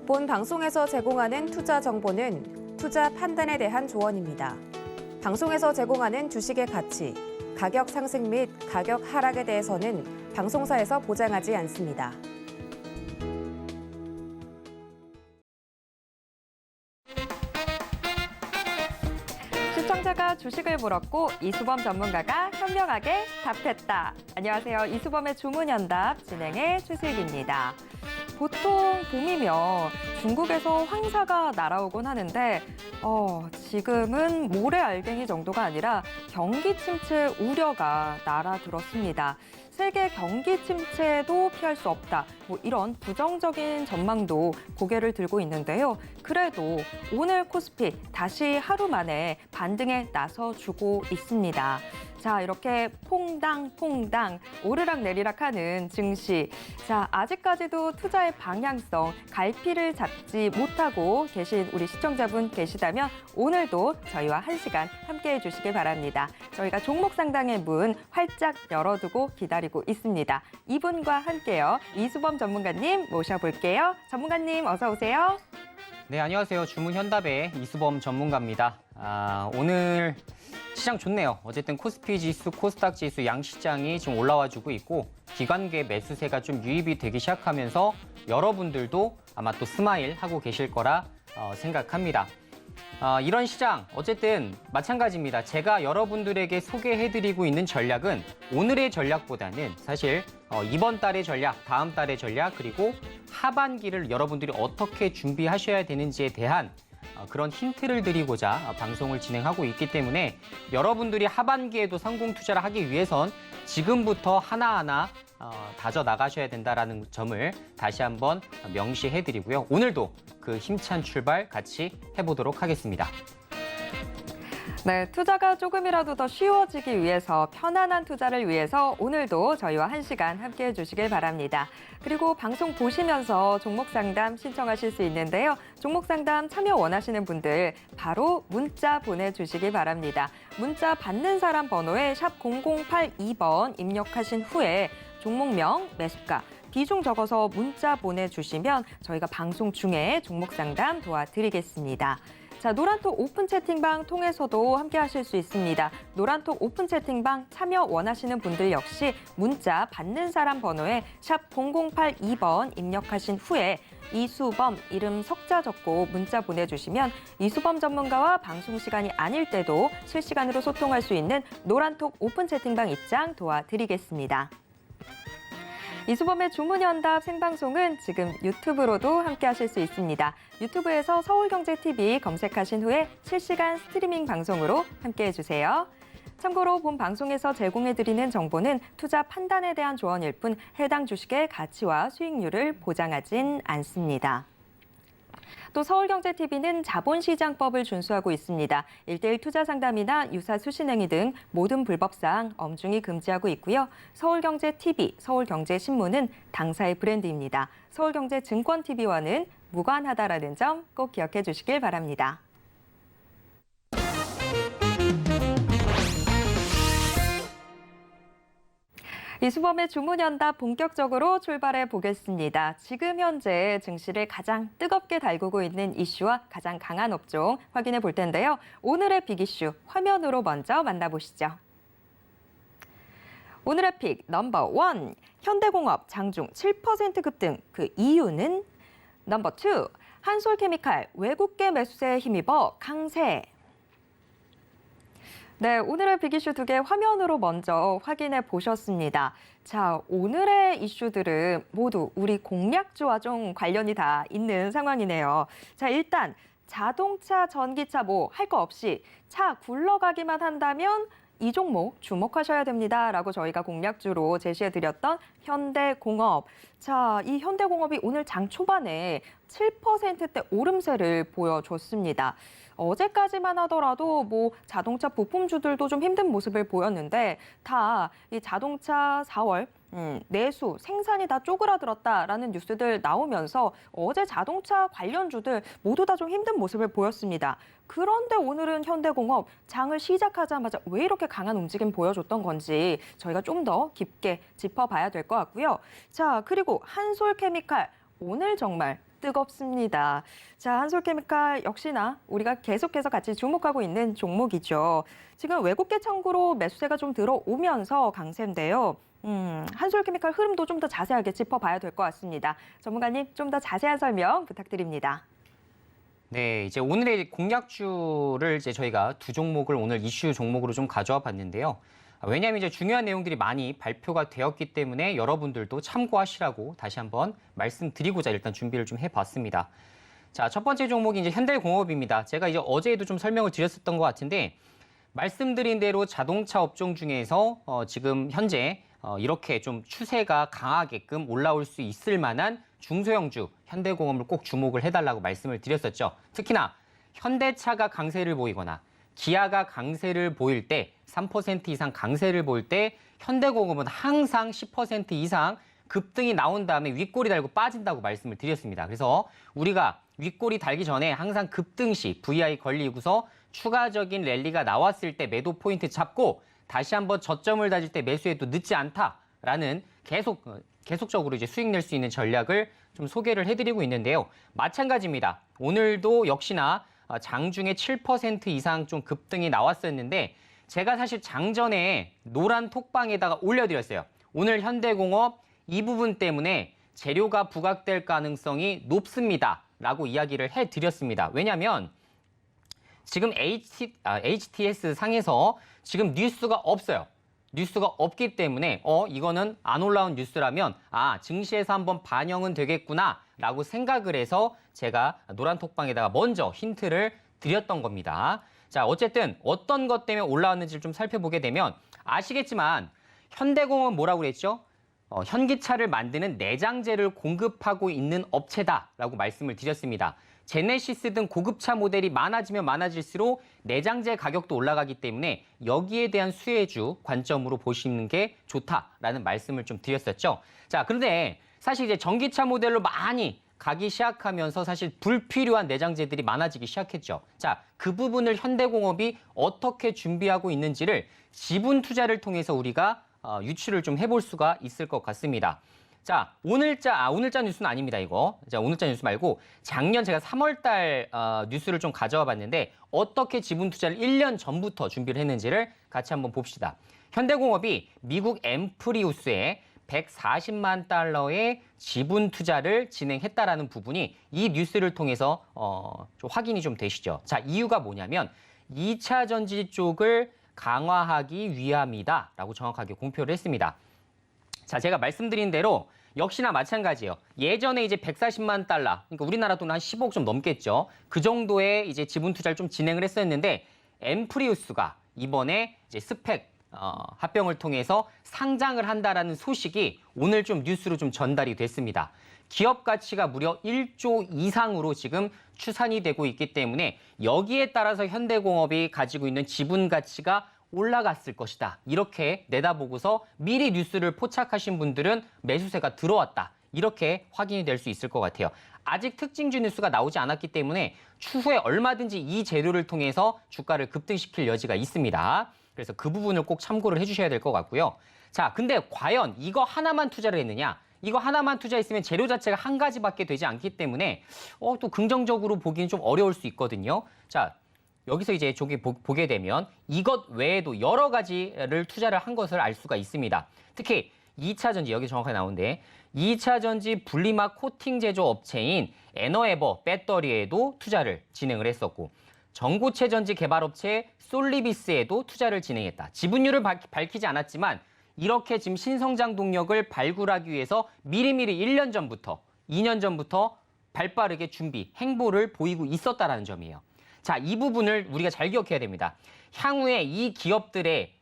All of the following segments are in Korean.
본 방송에서 제공하는 투자 정보는 투자 판단에 대한 조언입니다. 방송에서 제공하는 주식의 가치, 가격 상승 및 가격 하락에 대해서는 방송사에서 보장하지 않습니다. 시청자가 주식을 물었고 이수범 전문가가 현명하게 답했다. 안녕하세요. 이수범의 주문연답 진행의 최슬기입니다. 보통 봄이면 중국에서 황사가 날아오곤 하는데 지금은 모래알갱이 정도가 아니라 경기 침체 우려가 날아들었습니다. 세계 경기 침체도 피할 수 없다. 이런 부정적인 전망도 고개를 들고 있는데요. 그래도 오늘 코스피 다시 하루 만에 반등에 나서주고 있습니다. 자, 이렇게 퐁당퐁당 오르락 내리락하는 증시. 자, 아직까지도 투자의 방향성, 갈피를 잡지 못하고 계신 우리 시청자분 계시다면 오늘도 저희와 1시간 함께해 주시길 바랍니다. 저희가 종목 상담의 문 활짝 열어두고 기다리고 있습니다. 이분과 함께요. 이수범 전문가님 모셔볼게요. 전문가님 어서 오세요. 네, 안녕하세요. 주문현답의 이수범 전문가입니다. 오늘 시장 좋네요. 어쨌든 코스피 지수, 코스닥 지수 양시장이 지금 올라와주고 있고 기관계 매수세가 좀 유입이 되기 시작하면서 여러분들도 아마 또 스마일 하고 계실 거라 생각합니다. 이런 시장 어쨌든 마찬가지입니다. 제가 여러분들에게 소개해드리고 있는 전략은 오늘의 전략보다는 사실 이번 달의 전략, 다음 달의 전략, 그리고 하반기를 여러분들이 어떻게 준비하셔야 되는지에 대한 그런 힌트를 드리고자 방송을 진행하고 있기 때문에 여러분들이 하반기에도 성공 투자를 하기 위해선 지금부터 하나하나 다져 나가셔야 된다는 점을 다시 한번 명시해드리고요. 오늘도 그 힘찬 출발 같이 해보도록 하겠습니다. 네, 투자가 조금이라도 더 쉬워지기 위해서 편안한 투자를 위해서 오늘도 저희와 1시간 함께해 주시길 바랍니다. 그리고 방송 보시면서 종목 상담 신청하실 수 있는데요. 종목 상담 참여 원하시는 분들 바로 문자 보내주시기 바랍니다. 문자 받는 사람 번호에 샵 0082번 입력하신 후에 종목명, 매수가, 비중 적어서 문자 보내주시면 저희가 방송 중에 종목 상담 도와드리겠습니다. 자, 노란톡 오픈 채팅방 통해서도 함께 하실 수 있습니다. 노란톡 오픈 채팅방 참여 원하시는 분들 역시 문자 받는 사람 번호에 샵 0082번 입력하신 후에 이수범 이름 석자 적고 문자 보내주시면 이수범 전문가와 방송 시간이 아닐 때도 실시간으로 소통할 수 있는 노란톡 오픈 채팅방 입장 도와드리겠습니다. 이수범의 주문연답 생방송은 지금 유튜브로도 함께 하실 수 있습니다. 유튜브에서 서울경제TV 검색하신 후에 실시간 스트리밍 방송으로 함께해 주세요. 참고로 본 방송에서 제공해드리는 정보는 투자 판단에 대한 조언일 뿐 해당 주식의 가치와 수익률을 보장하진 않습니다. 또 서울경제TV는 자본시장법을 준수하고 있습니다. 1:1 투자 상담이나 유사 수신행위 등 모든 불법사항 엄중히 금지하고 있고요. 서울경제TV, 서울경제신문은 당사의 브랜드입니다. 서울경제증권TV와는 무관하다라는 점 꼭 기억해 주시길 바랍니다. 이수범의 주문연답 본격적으로 출발해 보겠습니다. 지금 현재 증시를 가장 뜨겁게 달구고 있는 이슈와 가장 강한 업종 확인해 볼 텐데요. 오늘의 빅 이슈 화면으로 먼저 만나보시죠. 오늘의 픽 넘버 1, 현대공업 장중 7% 급등. 그 이유는 넘버 2, 한솔케미칼 외국계 매수세에 힘입어 강세. 네, 오늘의 빅이슈 2개 화면으로 먼저 확인해 보셨습니다. 자, 오늘의 이슈들은 모두 우리 공략주와 좀 관련이 다 있는 상황이네요. 자, 일단 자동차, 전기차 뭐 할 거 없이 차 굴러가기만 한다면 이 종목 주목하셔야 됩니다라고 저희가 공략주로 제시해드렸던 현대공업. 자, 이 현대공업이 오늘 장 초반에 7%대 오름세를 보여줬습니다. 어제까지만 하더라도 뭐 자동차 부품주들도 좀 힘든 모습을 보였는데 다 이 자동차 4월 내수, 생산이 다 쪼그라들었다라는 뉴스들 나오면서 어제 자동차 관련주들 모두 다 좀 힘든 모습을 보였습니다. 그런데 오늘은 현대공업 장을 시작하자마자 왜 이렇게 강한 움직임 보여줬던 건지 저희가 좀 더 깊게 짚어봐야 될 것 같고요. 자, 그리고 한솔케미칼 오늘 정말 뜨겁습니다. 자, 한솔케미칼 역시나 우리가 계속해서 같이 주목하고 있는 종목이죠. 지금 외국계 청구로 매수세가 좀 들어오면서 강세인데요. 한솔케미칼 흐름도 좀 더 자세하게 짚어봐야 될 것 같습니다. 전문가님, 좀 더 자세한 설명 부탁드립니다. 네, 이제 오늘의 공략주를 이제 저희가 두 종목을 오늘 이슈 종목으로 좀 가져와 봤는데요. 왜냐하면 이제 중요한 내용들이 많이 발표가 되었기 때문에 여러분들도 참고하시라고 다시 한번 말씀드리고자 일단 준비를 좀 해봤습니다. 자, 첫 번째 종목이 이제 현대공업입니다. 제가 이제 어제에도 좀 설명을 드렸었던 것 같은데 말씀드린 대로 자동차 업종 중에서 지금 현재 이렇게 좀 추세가 강하게끔 올라올 수 있을 만한 중소형주 현대공업을 꼭 주목을 해달라고 말씀을 드렸었죠. 특히나 현대차가 강세를 보이거나 기아가 강세를 보일 때 3% 이상 강세를 보일 때 현대공업은 항상 10% 이상 급등이 나온 다음에 윗꼬리 달고 빠진다고 말씀을 드렸습니다. 그래서 우리가 윗꼬리 달기 전에 항상 급등 시 VI 걸리고서 추가적인 랠리가 나왔을 때 매도 포인트 잡고 다시 한번 저점을 다질 때 매수해도 늦지 않다라는 계속적으로 이제 수익 낼 수 있는 전략을 좀 소개를 해드리고 있는데요. 마찬가지입니다. 오늘도 역시나 장중에 7% 이상 좀 급등이 나왔었는데 제가 사실 장전에 노란 톡방에다가 올려드렸어요. 오늘 현대공업 이 부분 때문에 재료가 부각될 가능성이 높습니다. 라고 이야기를 해드렸습니다. 왜냐하면 지금 HTS 상에서 지금 뉴스가 없어요. 뉴스가 없기 때문에 이거는 안 올라온 뉴스라면 증시에서 한번 반영은 되겠구나 라고 생각을 해서 제가 노란 톡방에다가 먼저 힌트를 드렸던 겁니다. 자, 어쨌든 어떤 것 때문에 올라왔는지를 좀 살펴보게 되면 아시겠지만 현대공업은 뭐라고 그랬죠? 현기차를 만드는 내장재를 공급하고 있는 업체다라고 말씀을 드렸습니다. 제네시스 등 고급차 모델이 많아지면 많아질수록 내장재 가격도 올라가기 때문에 여기에 대한 수혜주 관점으로 보시는 게 좋다라는 말씀을 좀 드렸었죠. 자, 그런데 사실 이제 전기차 모델로 많이 가기 시작하면서 사실 불필요한 내장재들이 많아지기 시작했죠. 자, 그 부분을 현대공업이 어떻게 준비하고 있는지를 지분 투자를 통해서 우리가 유추를 좀 해볼 수가 있을 것 같습니다. 자, 오늘자 뉴스는 아닙니다, 이거. 자, 오늘자 뉴스 말고 작년 제가 3월 달 뉴스를 좀 가져와 봤는데 어떻게 지분 투자를 1년 전부터 준비를 했는지를 같이 한번 봅시다. 현대공업이 미국 엠프리우스에 140만 달러의 지분 투자를 진행했다라는 부분이 이 뉴스를 통해서 좀 확인이 좀 되시죠. 자, 이유가 뭐냐면 2차 전지 쪽을 강화하기 위함이다라고 정확하게 공표를 했습니다. 자, 제가 말씀드린 대로 역시나 마찬가지예요. 예전에 이제 140만 달러, 그러니까 우리나라 돈 한 15억 좀 넘겠죠. 그 정도의 이제 지분 투자를 좀 진행을 했었는데 엠프리우스가 이번에 이제 스펙 합병을 통해서 상장을 한다라는 소식이 오늘 좀 뉴스로 좀 전달이 됐습니다. 기업 가치가 무려 1조 이상으로 지금 추산이 되고 있기 때문에 여기에 따라서 현대공업이 가지고 있는 지분 가치가 올라갔을 것이다. 이렇게 내다보고서 미리 뉴스를 포착하신 분들은 매수세가 들어왔다. 이렇게 확인이 될 수 있을 것 같아요. 아직 특징주 뉴스가 나오지 않았기 때문에 추후에 얼마든지 이 재료를 통해서 주가를 급등시킬 여지가 있습니다. 그래서 그 부분을 꼭 참고를 해주셔야 될 것 같고요. 자, 근데 과연 이거 하나만 투자를 했느냐? 이거 하나만 투자했으면 재료 자체가 한 가지밖에 되지 않기 때문에 또 긍정적으로 보기는 좀 어려울 수 있거든요. 자, 여기서 이제 저기 보게 되면 이것 외에도 여러 가지를 투자를 한 것을 알 수가 있습니다. 특히 2차 전지, 여기 정확하게 나오는데 2차 전지 분리막 코팅 제조 업체인 에너에버 배터리에도 투자를 진행을 했었고 전고체 전지 개발업체 솔리비스에도 투자를 진행했다. 지분율을 밝히지 않았지만 이렇게 지금 신성장 동력을 발굴하기 위해서 미리미리 1년 전부터, 2년 전부터 발빠르게 준비, 행보를 보이고 있었다는 점이에요. 자, 이 부분을 우리가 잘 기억해야 됩니다. 향후에 이 기업들의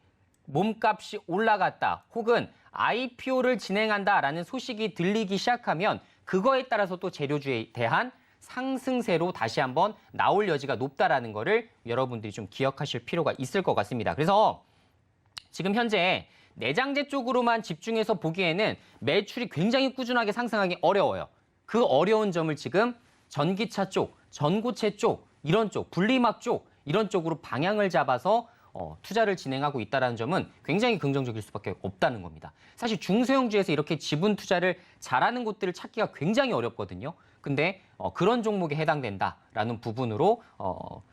몸값이 올라갔다 혹은 IPO를 진행한다라는 소식이 들리기 시작하면 그거에 따라서 또 재료주에 대한 상승세로 다시 한번 나올 여지가 높다라는 거를 여러분들이 좀 기억하실 필요가 있을 것 같습니다. 그래서 지금 현재 내장재 쪽으로만 집중해서 보기에는 매출이 굉장히 꾸준하게 상승하기 어려워요. 그 어려운 점을 지금 전기차 쪽, 전고체 쪽, 이런 쪽, 분리막 쪽, 이런 쪽으로 방향을 잡아서 투자를 진행하고 있다는 점은 굉장히 긍정적일 수밖에 없다는 겁니다. 사실 중소형주에서 이렇게 지분 투자를 잘하는 곳들을 찾기가 굉장히 어렵거든요. 근데 그런 종목에 해당된다라는 부분으로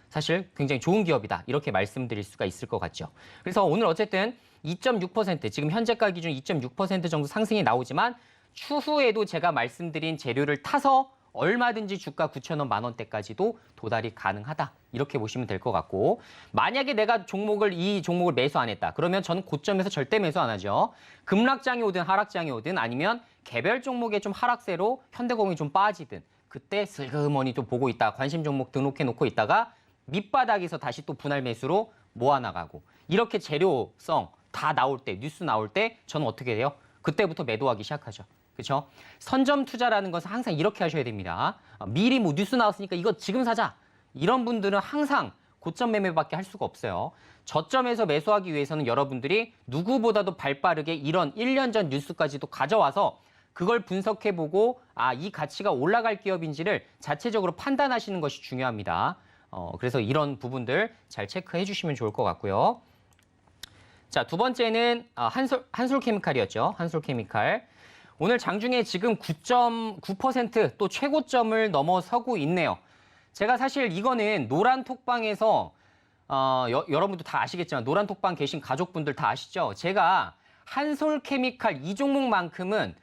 사실 굉장히 좋은 기업이다 이렇게 말씀드릴 수가 있을 것 같죠. 그래서 오늘 어쨌든 2.6% 지금 현재가 기준 2.6% 정도 상승이 나오지만 추후에도 제가 말씀드린 재료를 타서 얼마든지 주가 9,000원, 만원대까지도 도달이 가능하다. 이렇게 보시면 될 것 같고 만약에 내가 이 종목을 매수 안 했다. 그러면 저는 고점에서 절대 매수 안 하죠. 급락장이 오든 하락장이 오든 아니면 개별 종목의 좀 하락세로 현대공이 좀 빠지든 그때 슬그머니 또 보고 있다. 관심 종목 등록해 놓고 있다가 밑바닥에서 다시 또 분할 매수로 모아나가고 이렇게 재료성 다 나올 때 뉴스 나올 때 저는 어떻게 돼요? 그때부터 매도하기 시작하죠. 그렇죠? 선점 투자라는 것은 항상 이렇게 하셔야 됩니다. 미리 뭐 뉴스 나왔으니까 이거 지금 사자. 이런 분들은 항상 고점 매매밖에 할 수가 없어요. 저점에서 매수하기 위해서는 여러분들이 누구보다도 발빠르게 이런 1년 전 뉴스까지도 가져와서 그걸 분석해보고 이 가치가 올라갈 기업인지를 자체적으로 판단하시는 것이 중요합니다. 그래서 이런 부분들 잘 체크해 주시면 좋을 것 같고요. 자, 두 번째는 한솔케미칼이었죠. 한솔케미칼. 오늘 장중에 지금 9.9% 또 최고점을 넘어서고 있네요. 제가 사실 이거는 노란톡방에서 여러분도 다 아시겠지만 노란톡방 계신 가족분들 다 아시죠? 제가 한솔케미칼 이 종목만큼은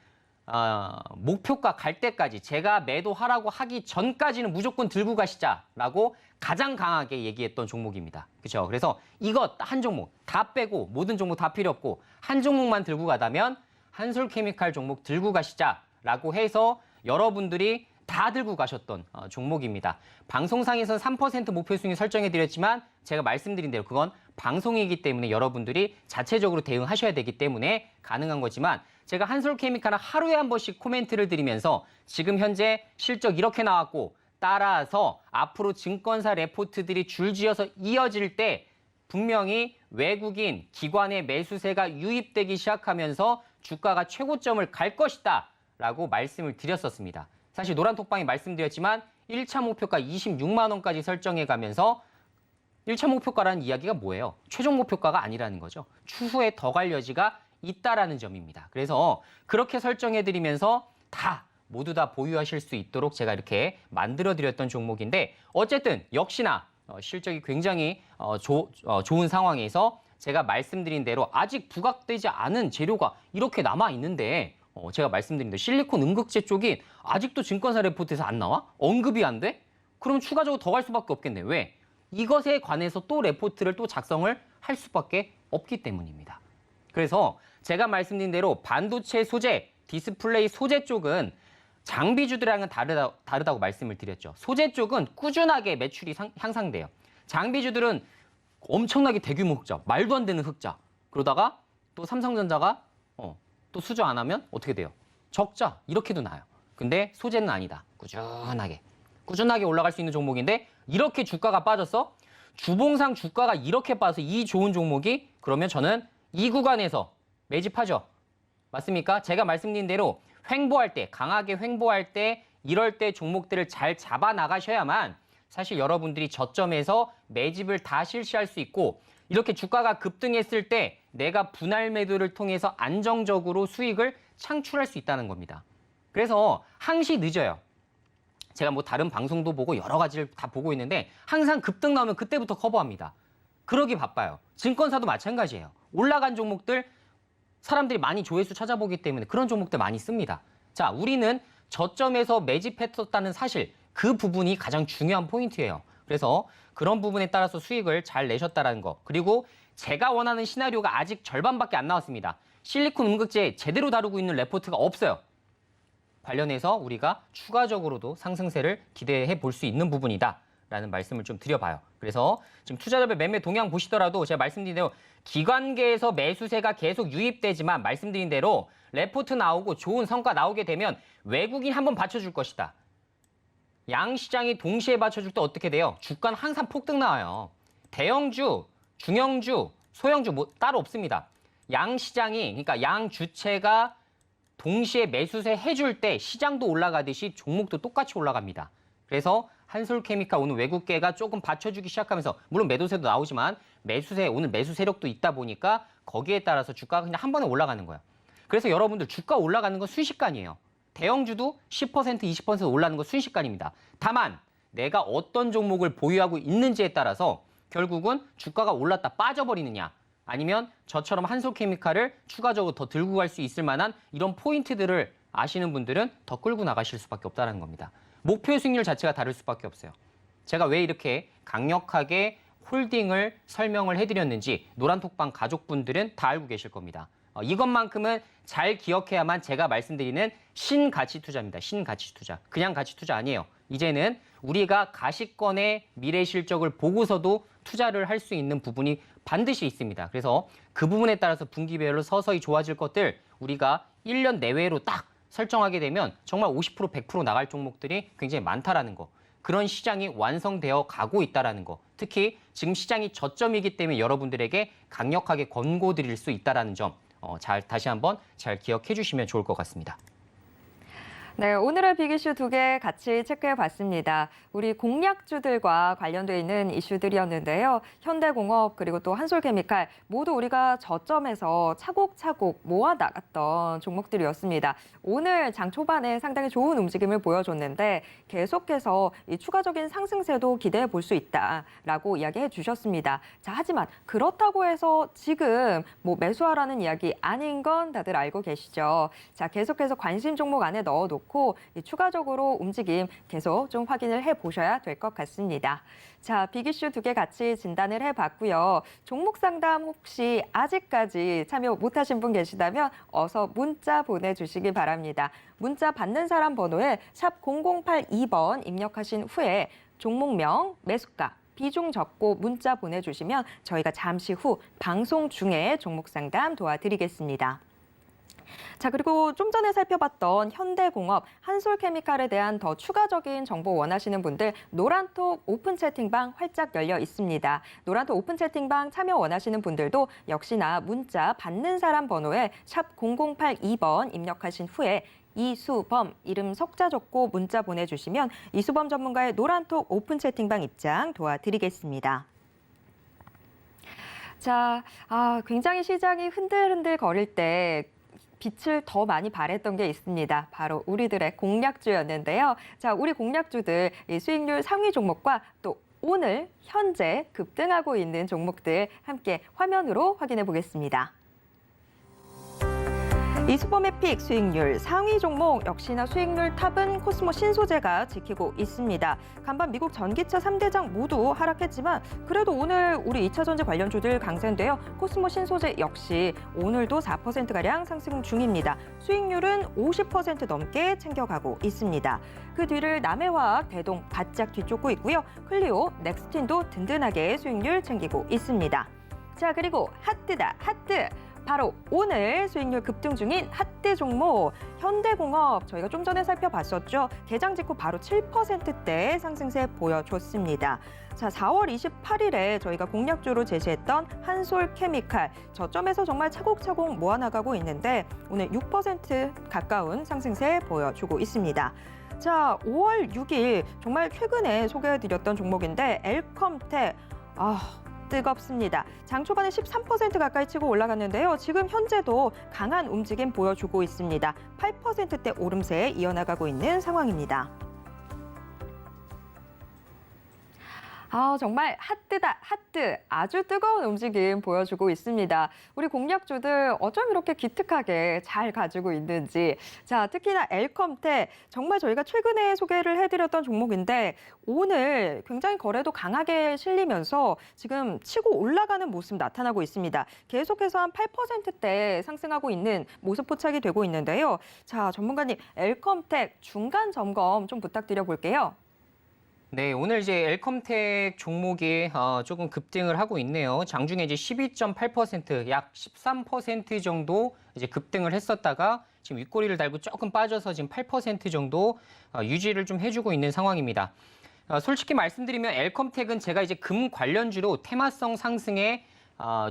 목표가 갈 때까지 제가 매도하라고 하기 전까지는 무조건 들고 가시자라고 가장 강하게 얘기했던 종목입니다. 그렇죠? 그래서 이것 한 종목 다 빼고 모든 종목 다 필요 없고 한 종목만 들고 가다면 한솔케미칼 종목 들고 가시자라고 해서 여러분들이 다 들고 가셨던 종목입니다. 방송상에서는 3% 목표 수익 설정해드렸지만 제가 말씀드린 대로 그건 방송이기 때문에 여러분들이 자체적으로 대응하셔야 되기 때문에 가능한 거지만 제가 한솔케미칼은 하루에 한 번씩 코멘트를 드리면서 지금 현재 실적 이렇게 나왔고 따라서 앞으로 증권사 레포트들이 줄지어서 이어질 때 분명히 외국인 기관의 매수세가 유입되기 시작하면서 주가가 최고점을 갈 것이다 라고 말씀을 드렸었습니다. 사실 노란톡방에 말씀드렸지만 1차 목표가 26만 원까지 설정해 가면서 1차 목표가라는 이야기가 뭐예요? 최종 목표가가 아니라는 거죠. 추후에 더 갈 여지가 있다라는 점입니다. 그래서 그렇게 설정해 드리면서 모두 다 보유하실 수 있도록 제가 이렇게 만들어 드렸던 종목인데 어쨌든 역시나 실적이 굉장히 좋은 상황에서 제가 말씀드린 대로 아직 부각되지 않은 재료가 이렇게 남아 있는데 제가 말씀드린 대로 실리콘 음극재 쪽이 아직도 증권사 레포트에서 안 나와? 언급이 안 돼? 그럼 추가적으로 더 갈 수밖에 없겠네. 왜? 이것에 관해서 또 레포트를 또 작성을 할 수밖에 없기 때문입니다. 그래서 제가 말씀드린 대로 반도체 소재, 디스플레이 소재 쪽은 장비주들랑은 다르다고 말씀을 드렸죠. 소재 쪽은 꾸준하게 매출이 향상돼요. 장비주들은 엄청나게 대규모 흑자, 말도 안 되는 흑자. 그러다가 또 삼성전자가 또 수주 안 하면 어떻게 돼요? 적자, 이렇게도 나요. 근데 소재는 아니다. 꾸준하게 올라갈 수 있는 종목인데 이렇게 주가가 빠졌어? 주봉상 주가가 이렇게 빠져서 이 좋은 종목이 그러면 저는 이 구간에서 매집하죠. 맞습니까? 제가 말씀드린 대로 횡보할 때, 강하게 횡보할 때 이럴 때 종목들을 잘 잡아 나가셔야만 사실 여러분들이 저점에서 매집을 다 실시할 수 있고 이렇게 주가가 급등했을 때 내가 분할 매도를 통해서 안정적으로 수익을 창출할 수 있다는 겁니다. 그래서 항시 늦어요. 제가 뭐 다른 방송도 보고 여러 가지를 다 보고 있는데 항상 급등 나오면 그때부터 커버합니다. 그러기 바빠요. 증권사도 마찬가지예요. 올라간 종목들 사람들이 많이 조회수 찾아보기 때문에 그런 종목들 많이 씁니다. 자, 우리는 저점에서 매집했었다는 사실 그 부분이 가장 중요한 포인트예요. 그래서 그런 부분에 따라서 수익을 잘 내셨다는 거. 그리고 제가 원하는 시나리오가 아직 절반밖에 안 나왔습니다. 실리콘 음극재 제대로 다루고 있는 레포트가 없어요. 관련해서 우리가 추가적으로도 상승세를 기대해 볼 수 있는 부분이다 라는 말씀을 좀 드려봐요. 그래서 지금 투자자별 매매 동향 보시더라도 제가 말씀드린 대로 기관계에서 매수세가 계속 유입되지만 말씀드린 대로 레포트 나오고 좋은 성과 나오게 되면 외국인 한번 받쳐줄 것이다. 양시장이 동시에 받쳐줄 때 어떻게 돼요? 주가는 항상 폭등 나와요. 대형주, 중형주, 소형주 뭐 따로 없습니다. 양시장이 그러니까 양 주체가 동시에 매수세 해줄 때 시장도 올라가듯이 종목도 똑같이 올라갑니다. 그래서 한솔케미칼 오늘 외국계가 조금 받쳐주기 시작하면서 물론 매도세도 나오지만 오늘 매수 세력도 있다 보니까 거기에 따라서 주가가 그냥 한 번에 올라가는 거예요. 그래서 여러분들 주가 올라가는 건 순식간이에요. 대형주도 10%, 20% 올라가는 건 순식간입니다. 다만 내가 어떤 종목을 보유하고 있는지에 따라서 결국은 주가가 올랐다 빠져버리느냐 아니면 저처럼 한솔케미칼을 추가적으로 더 들고 갈 수 있을 만한 이런 포인트들을 아시는 분들은 더 끌고 나가실 수밖에 없다는 겁니다. 목표 수익률 자체가 다를 수밖에 없어요. 제가 왜 이렇게 강력하게 홀딩을 설명을 해드렸는지 노란톡방 가족분들은 다 알고 계실 겁니다. 이것만큼은 잘 기억해야만 제가 말씀드리는 신가치 투자입니다. 신가치 투자. 그냥 가치 투자 아니에요. 이제는 우리가 가시권의 미래 실적을 보고서도 투자를 할 수 있는 부분이 반드시 있습니다. 그래서 그 부분에 따라서 분기별로 서서히 좋아질 것들 우리가 1년 내외로 딱 설정하게 되면 정말 50%, 100% 나갈 종목들이 굉장히 많다라는 거. 그런 시장이 완성되어 가고 있다라는 거. 특히 지금 시장이 저점이기 때문에 여러분들에게 강력하게 권고드릴 수 있다라는 점. 다시 한번 잘 기억해 주시면 좋을 것 같습니다. 네, 오늘의 빅이슈 2개 같이 체크해 봤습니다. 우리 공약주들과 관련돼 있는 이슈들이었는데요. 현대공업 그리고 또 한솔케미칼 모두 우리가 저점에서 차곡차곡 모아 나갔던 종목들이었습니다. 오늘 장 초반에 상당히 좋은 움직임을 보여줬는데 계속해서 이 추가적인 상승세도 기대해 볼 수 있다라고 이야기해 주셨습니다. 자, 하지만 그렇다고 해서 지금 매수하라는 이야기 아닌 건 다들 알고 계시죠. 자, 계속해서 관심 종목 안에 넣어놓고 추가적으로 움직임 계속 좀 확인을 해보셔야 될 것 같습니다. 자, 빅이슈 2개 같이 진단을 해봤고요. 종목 상담 혹시 아직까지 참여 못하신 분 계시다면 어서 문자 보내주시기 바랍니다. 문자 받는 사람 번호에 샵 0082번 입력하신 후에 종목명, 매수가, 비중 적고 문자 보내주시면 저희가 잠시 후 방송 중에 종목 상담 도와드리겠습니다. 자, 그리고 좀 전에 살펴봤던 현대공업, 한솔케미칼에 대한 더 추가적인 정보 원하시는 분들 노란톡 오픈 채팅방 활짝 열려 있습니다. 노란톡 오픈 채팅방 참여 원하시는 분들도 역시나 문자 받는 사람 번호에 샵 0082번 입력하신 후에 이수범 이름 석자 적고 문자 보내주시면 이수범 전문가의 노란톡 오픈 채팅방 입장 도와드리겠습니다. 자, 굉장히 시장이 흔들흔들 거릴 때 빛을 더 많이 발했던 게 있습니다. 바로 우리들의 공략주였는데요. 자, 우리 공략주들 이 수익률 상위 종목과 또 오늘 현재 급등하고 있는 종목들 함께 화면으로 확인해 보겠습니다. 이수범의 픽 수익률 상위 종목 역시나 수익률 탑은 코스모 신소재가 지키고 있습니다. 간밤 미국 전기차 3대장 모두 하락했지만 그래도 오늘 우리 2차 전지 관련주들 강세인데요. 코스모 신소재 역시 오늘도 4%가량 상승 중입니다. 수익률은 50% 넘게 챙겨가고 있습니다. 그 뒤를 남해화학, 대동 바짝 뒤쫓고 있고요. 클리오, 넥스틴도 든든하게 수익률 챙기고 있습니다. 자, 그리고 핫뜨다, 핫뜨. 바로 오늘 수익률 급등 중인 핫뜨 종목 현대공업 저희가 좀 전에 살펴봤었죠. 개장 직후 바로 7%대 상승세 보여줬습니다. 자, 4월 28일에 저희가 공략주로 제시했던 한솔케미칼 저점에서 정말 차곡차곡 모아나가고 있는데 오늘 6% 가까운 상승세 보여주고 있습니다. 자, 5월 6일 정말 최근에 소개해드렸던 종목인데 엘컴텍 뜨겁습니다. 장 초반에 13% 가까이 치고 올라갔는데요. 지금 현재도 강한 움직임 보여주고 있습니다. 8%대 오름세에 이어나가고 있는 상황입니다. 정말 핫뜨다, 핫뜨. 아주 뜨거운 움직임 보여주고 있습니다. 우리 공략주들 어쩜 이렇게 기특하게 잘 가지고 있는지. 자, 특히나 엘컴텍 정말 저희가 최근에 소개를 해드렸던 종목인데 오늘 굉장히 거래도 강하게 실리면서 지금 치고 올라가는 모습 나타나고 있습니다. 계속해서 한 8%대 상승하고 있는 모습 포착이 되고 있는데요. 자, 전문가님, 엘컴텍 중간 점검 좀 부탁드려 볼게요. 네, 오늘 이제 엘컴텍 종목이 조금 급등을 하고 있네요. 장중에 이제 12.8%, 약 13% 정도 이제 급등을 했었다가 지금 윗꼬리를 달고 조금 빠져서 지금 8% 정도 유지를 좀 해주고 있는 상황입니다. 솔직히 말씀드리면 엘컴텍은 제가 이제 금 관련주로 테마성 상승에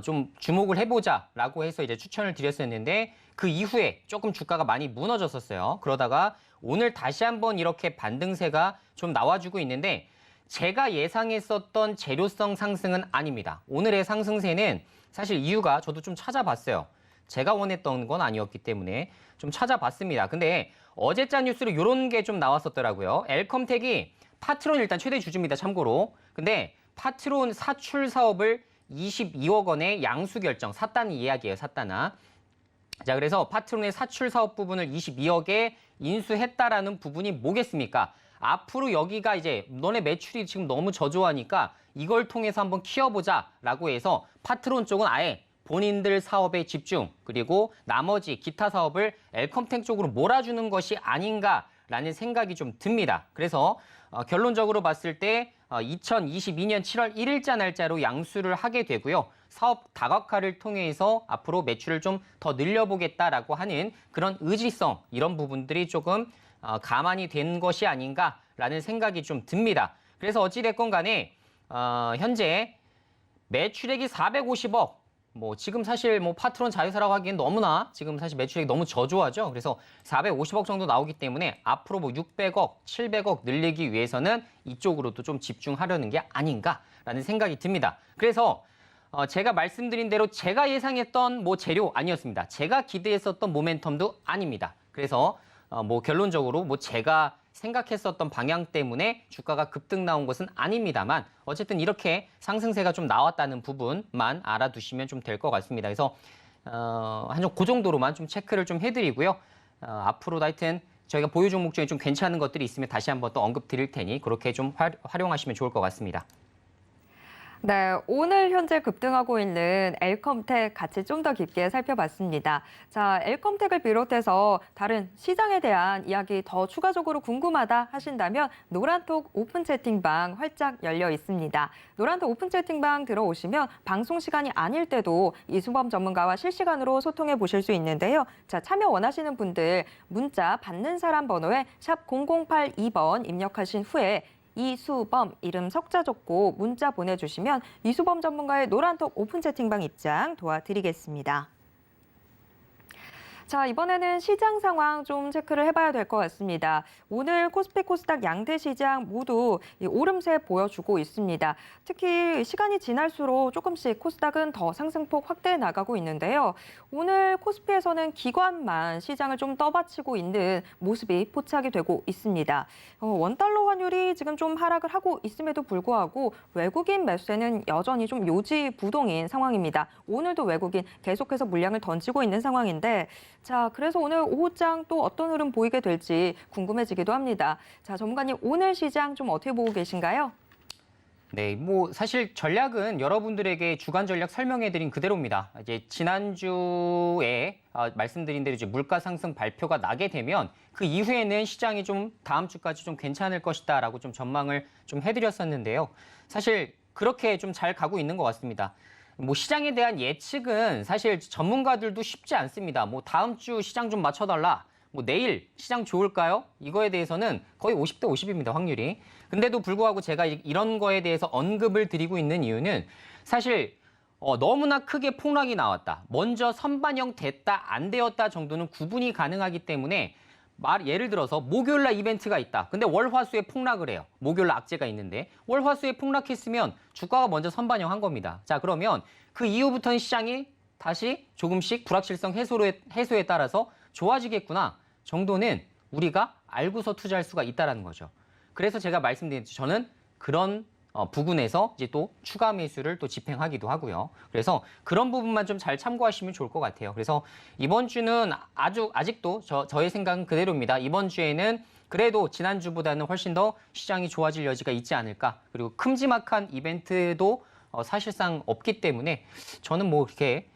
좀 주목을 해보자라고 해서 이제 추천을 드렸었는데 그 이후에 조금 주가가 많이 무너졌었어요. 그러다가 오늘 다시 한번 이렇게 반등세가 좀 나와주고 있는데 제가 예상했었던 재료성 상승은 아닙니다. 오늘의 상승세는 사실 이유가 저도 좀 찾아봤어요. 제가 원했던 건 아니었기 때문에 좀 찾아봤습니다. 근데 어제자 뉴스로 이런 게 좀 나왔었더라고요. 엘컴텍이 파트론 일단 최대 주주입니다. 참고로. 근데 파트론 사출 사업을 22억 원의 양수 결정, 샀다는 이야기예요. 샀다나. 자, 그래서 파트론의 사출 사업 부분을 22억에 인수했다라는 부분이 뭐겠습니까? 앞으로 여기가 이제 너네 매출이 지금 너무 저조하니까 이걸 통해서 한번 키워보자라고 해서 파트론 쪽은 아예 본인들 사업에 집중, 그리고 나머지 기타 사업을 엘컴텍 쪽으로 몰아주는 것이 아닌가라는 생각이 좀 듭니다. 그래서 결론적으로 봤을 때 2022년 7월 1일자 날짜로 양수를 하게 되고요. 사업 다각화를 통해서 앞으로 매출을 좀 더 늘려보겠다라고 하는 그런 의지성, 이런 부분들이 조금 가만히 된 것이 아닌가라는 생각이 좀 듭니다. 그래서 어찌됐건 간에 현재 매출액이 450억, 뭐 지금 사실 뭐 파트론 자회사라고 하기엔 너무나 지금 사실 매출액이 너무 저조하죠. 그래서 450억 정도 나오기 때문에 앞으로 뭐 600억, 700억 늘리기 위해서는 이쪽으로도 좀 집중하려는 게 아닌가라는 생각이 듭니다. 그래서 제가 말씀드린 대로 제가 예상했던 뭐 재료 아니었습니다. 제가 기대했었던 모멘텀도 아닙니다. 그래서 뭐 결론적으로 뭐 제가 생각했었던 방향 때문에 주가가 급등 나온 것은 아닙니다만 어쨌든 이렇게 상승세가 좀 나왔다는 부분만 알아두시면 좀 될 것 같습니다. 그래서 한 그 정도로만 좀 체크를 좀 해드리고요. 앞으로도 하여튼 저희가 보유 종목 중에 좀 괜찮은 것들이 있으면 다시 한번 또 언급 드릴 테니 그렇게 좀 활용하시면 좋을 것 같습니다. 네, 오늘 현재 급등하고 있는 엘컴텍 같이 좀 더 깊게 살펴봤습니다. 자, 엘컴텍을 비롯해서 다른 시장에 대한 이야기 더 추가적으로 궁금하다 하신다면 노란톡 오픈 채팅방 활짝 열려 있습니다. 노란톡 오픈 채팅방 들어오시면 방송 시간이 아닐 때도 이수범 전문가와 실시간으로 소통해 보실 수 있는데요. 자, 참여 원하시는 분들 문자 받는 사람 번호에 샵 0082번 입력하신 후에 이수범 이름 석자 적고 문자 보내주시면 이수범 전문가의 노란톡 오픈 채팅방 입장 도와드리겠습니다. 자, 이번에는 시장 상황 좀 체크를 해봐야 될 것 같습니다. 오늘 코스피, 코스닥 양대 시장 모두 오름세 보여주고 있습니다. 특히 시간이 지날수록 조금씩 코스닥은 더 상승폭 확대해 나가고 있는데요. 오늘 코스피에서는 기관만 시장을 좀 떠받치고 있는 모습이 포착이 되고 있습니다. 원달러 환율이 지금 좀 하락을 하고 있음에도 불구하고 외국인 매수세는 여전히 좀 요지부동인 상황입니다. 오늘도 외국인 계속해서 물량을 던지고 있는 상황인데 자, 그래서 오늘 오후장 또 어떤 흐름 보이게 될지 궁금해지기도 합니다. 자, 전문가님 오늘 시장 좀 어떻게 보고 계신가요? 네, 뭐 사실 전략은 여러분들에게 주간 전략 설명해드린 그대로입니다. 이제 지난주에 말씀드린 대로 이제 물가 상승 발표가 나게 되면 그 이후에는 시장이 좀 다음 주까지 좀 괜찮을 것이다라고 좀 전망을 좀 해드렸었는데요. 사실 그렇게 좀 잘 가고 있는 것 같습니다. 뭐 시장에 대한 예측은 사실 전문가들도 쉽지 않습니다. 뭐 다음 주 시장 좀 맞춰달라. 뭐 내일 시장 좋을까요? 이거에 대해서는 거의 50대 50입니다, 확률이. 근데도 불구하고 제가 이런 거에 대해서 언급을 드리고 있는 이유는 사실 너무나 크게 폭락이 나왔다. 먼저 선반영 됐다, 안 되었다 정도는 구분이 가능하기 때문에 예를 들어서 목요일날 이벤트가 있다. 근데 월화수에 폭락을 해요. 목요일날 악재가 있는데 월화수에 폭락했으면 주가가 먼저 선반영한 겁니다. 자, 그러면 그 이후부터는 시장이 다시 조금씩 불확실성 해소에 따라서 좋아지겠구나 정도는 우리가 알고서 투자할 수가 있다는 거죠. 그래서 제가 말씀드린 저는 그런 부근에서 이제 또 추가 매수를 또 집행하기도 하고요. 그래서 그런 부분만 좀 잘 참고하시면 좋을 것 같아요. 그래서 이번 주는 아직도 저의 생각은 그대로입니다. 이번 주에는 그래도 지난주보다는 훨씬 더 시장이 좋아질 여지가 있지 않을까. 그리고 큼지막한 이벤트도 사실상 없기 때문에 저는 뭐 이렇게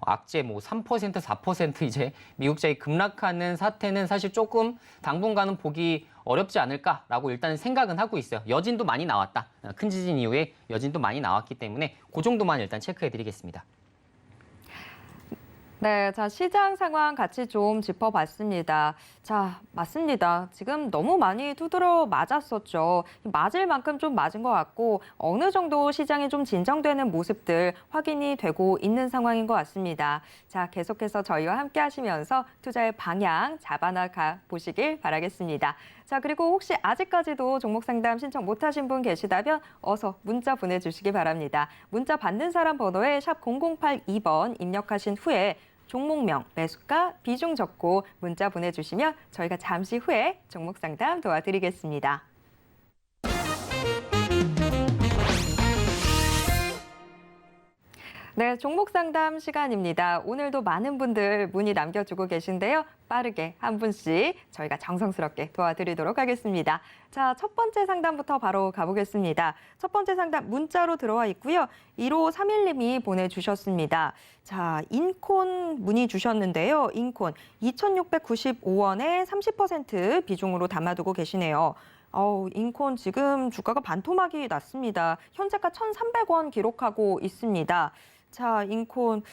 악재 뭐 3%, 4% 이제 미국장이 급락하는 사태는 사실 조금 당분간은 보기 어렵지 않을까라고 일단 생각은 하고 있어요. 여진도 많이 나왔다. 큰 지진 이후에 여진도 많이 나왔기 때문에 그 정도만 일단 체크해 드리겠습니다. 네, 자, 시장 상황 같이 좀 짚어봤습니다. 자, 맞습니다. 지금 너무 많이 두드러 맞았었죠. 맞을 만큼 좀 맞은 것 같고 어느 정도 시장이 좀 진정되는 모습들 확인이 되고 있는 상황인 것 같습니다. 자, 계속해서 저희와 함께 하시면서 투자의 방향 잡아나가 보시길 바라겠습니다. 자, 그리고 혹시 아직까지도 종목 상담 신청 못하신 분 계시다면 어서 문자 보내주시기 바랍니다. 문자 받는 사람 번호에 샵 0082번 입력하신 후에 종목명, 매수가, 비중 적고 문자 보내주시면 저희가 잠시 후에 종목 상담 도와드리겠습니다. 네, 종목 상담 시간입니다. 오늘도 많은 분들 문의 남겨주고 계신데요. 빠르게 한 분씩 저희가 정성스럽게 도와드리도록 하겠습니다. 자, 첫 번째 상담부터 바로 가보겠습니다. 첫 번째 상담 문자로 들어와 있고요. 1531님이 보내주셨습니다. 자, 인콘 문의 주셨는데요. 인콘 2,695원에 30% 비중으로 담아두고 계시네요. 인콘 지금 주가가 반토막이 났습니다. 현재가 1,300원 기록하고 있습니다. 자, 인콘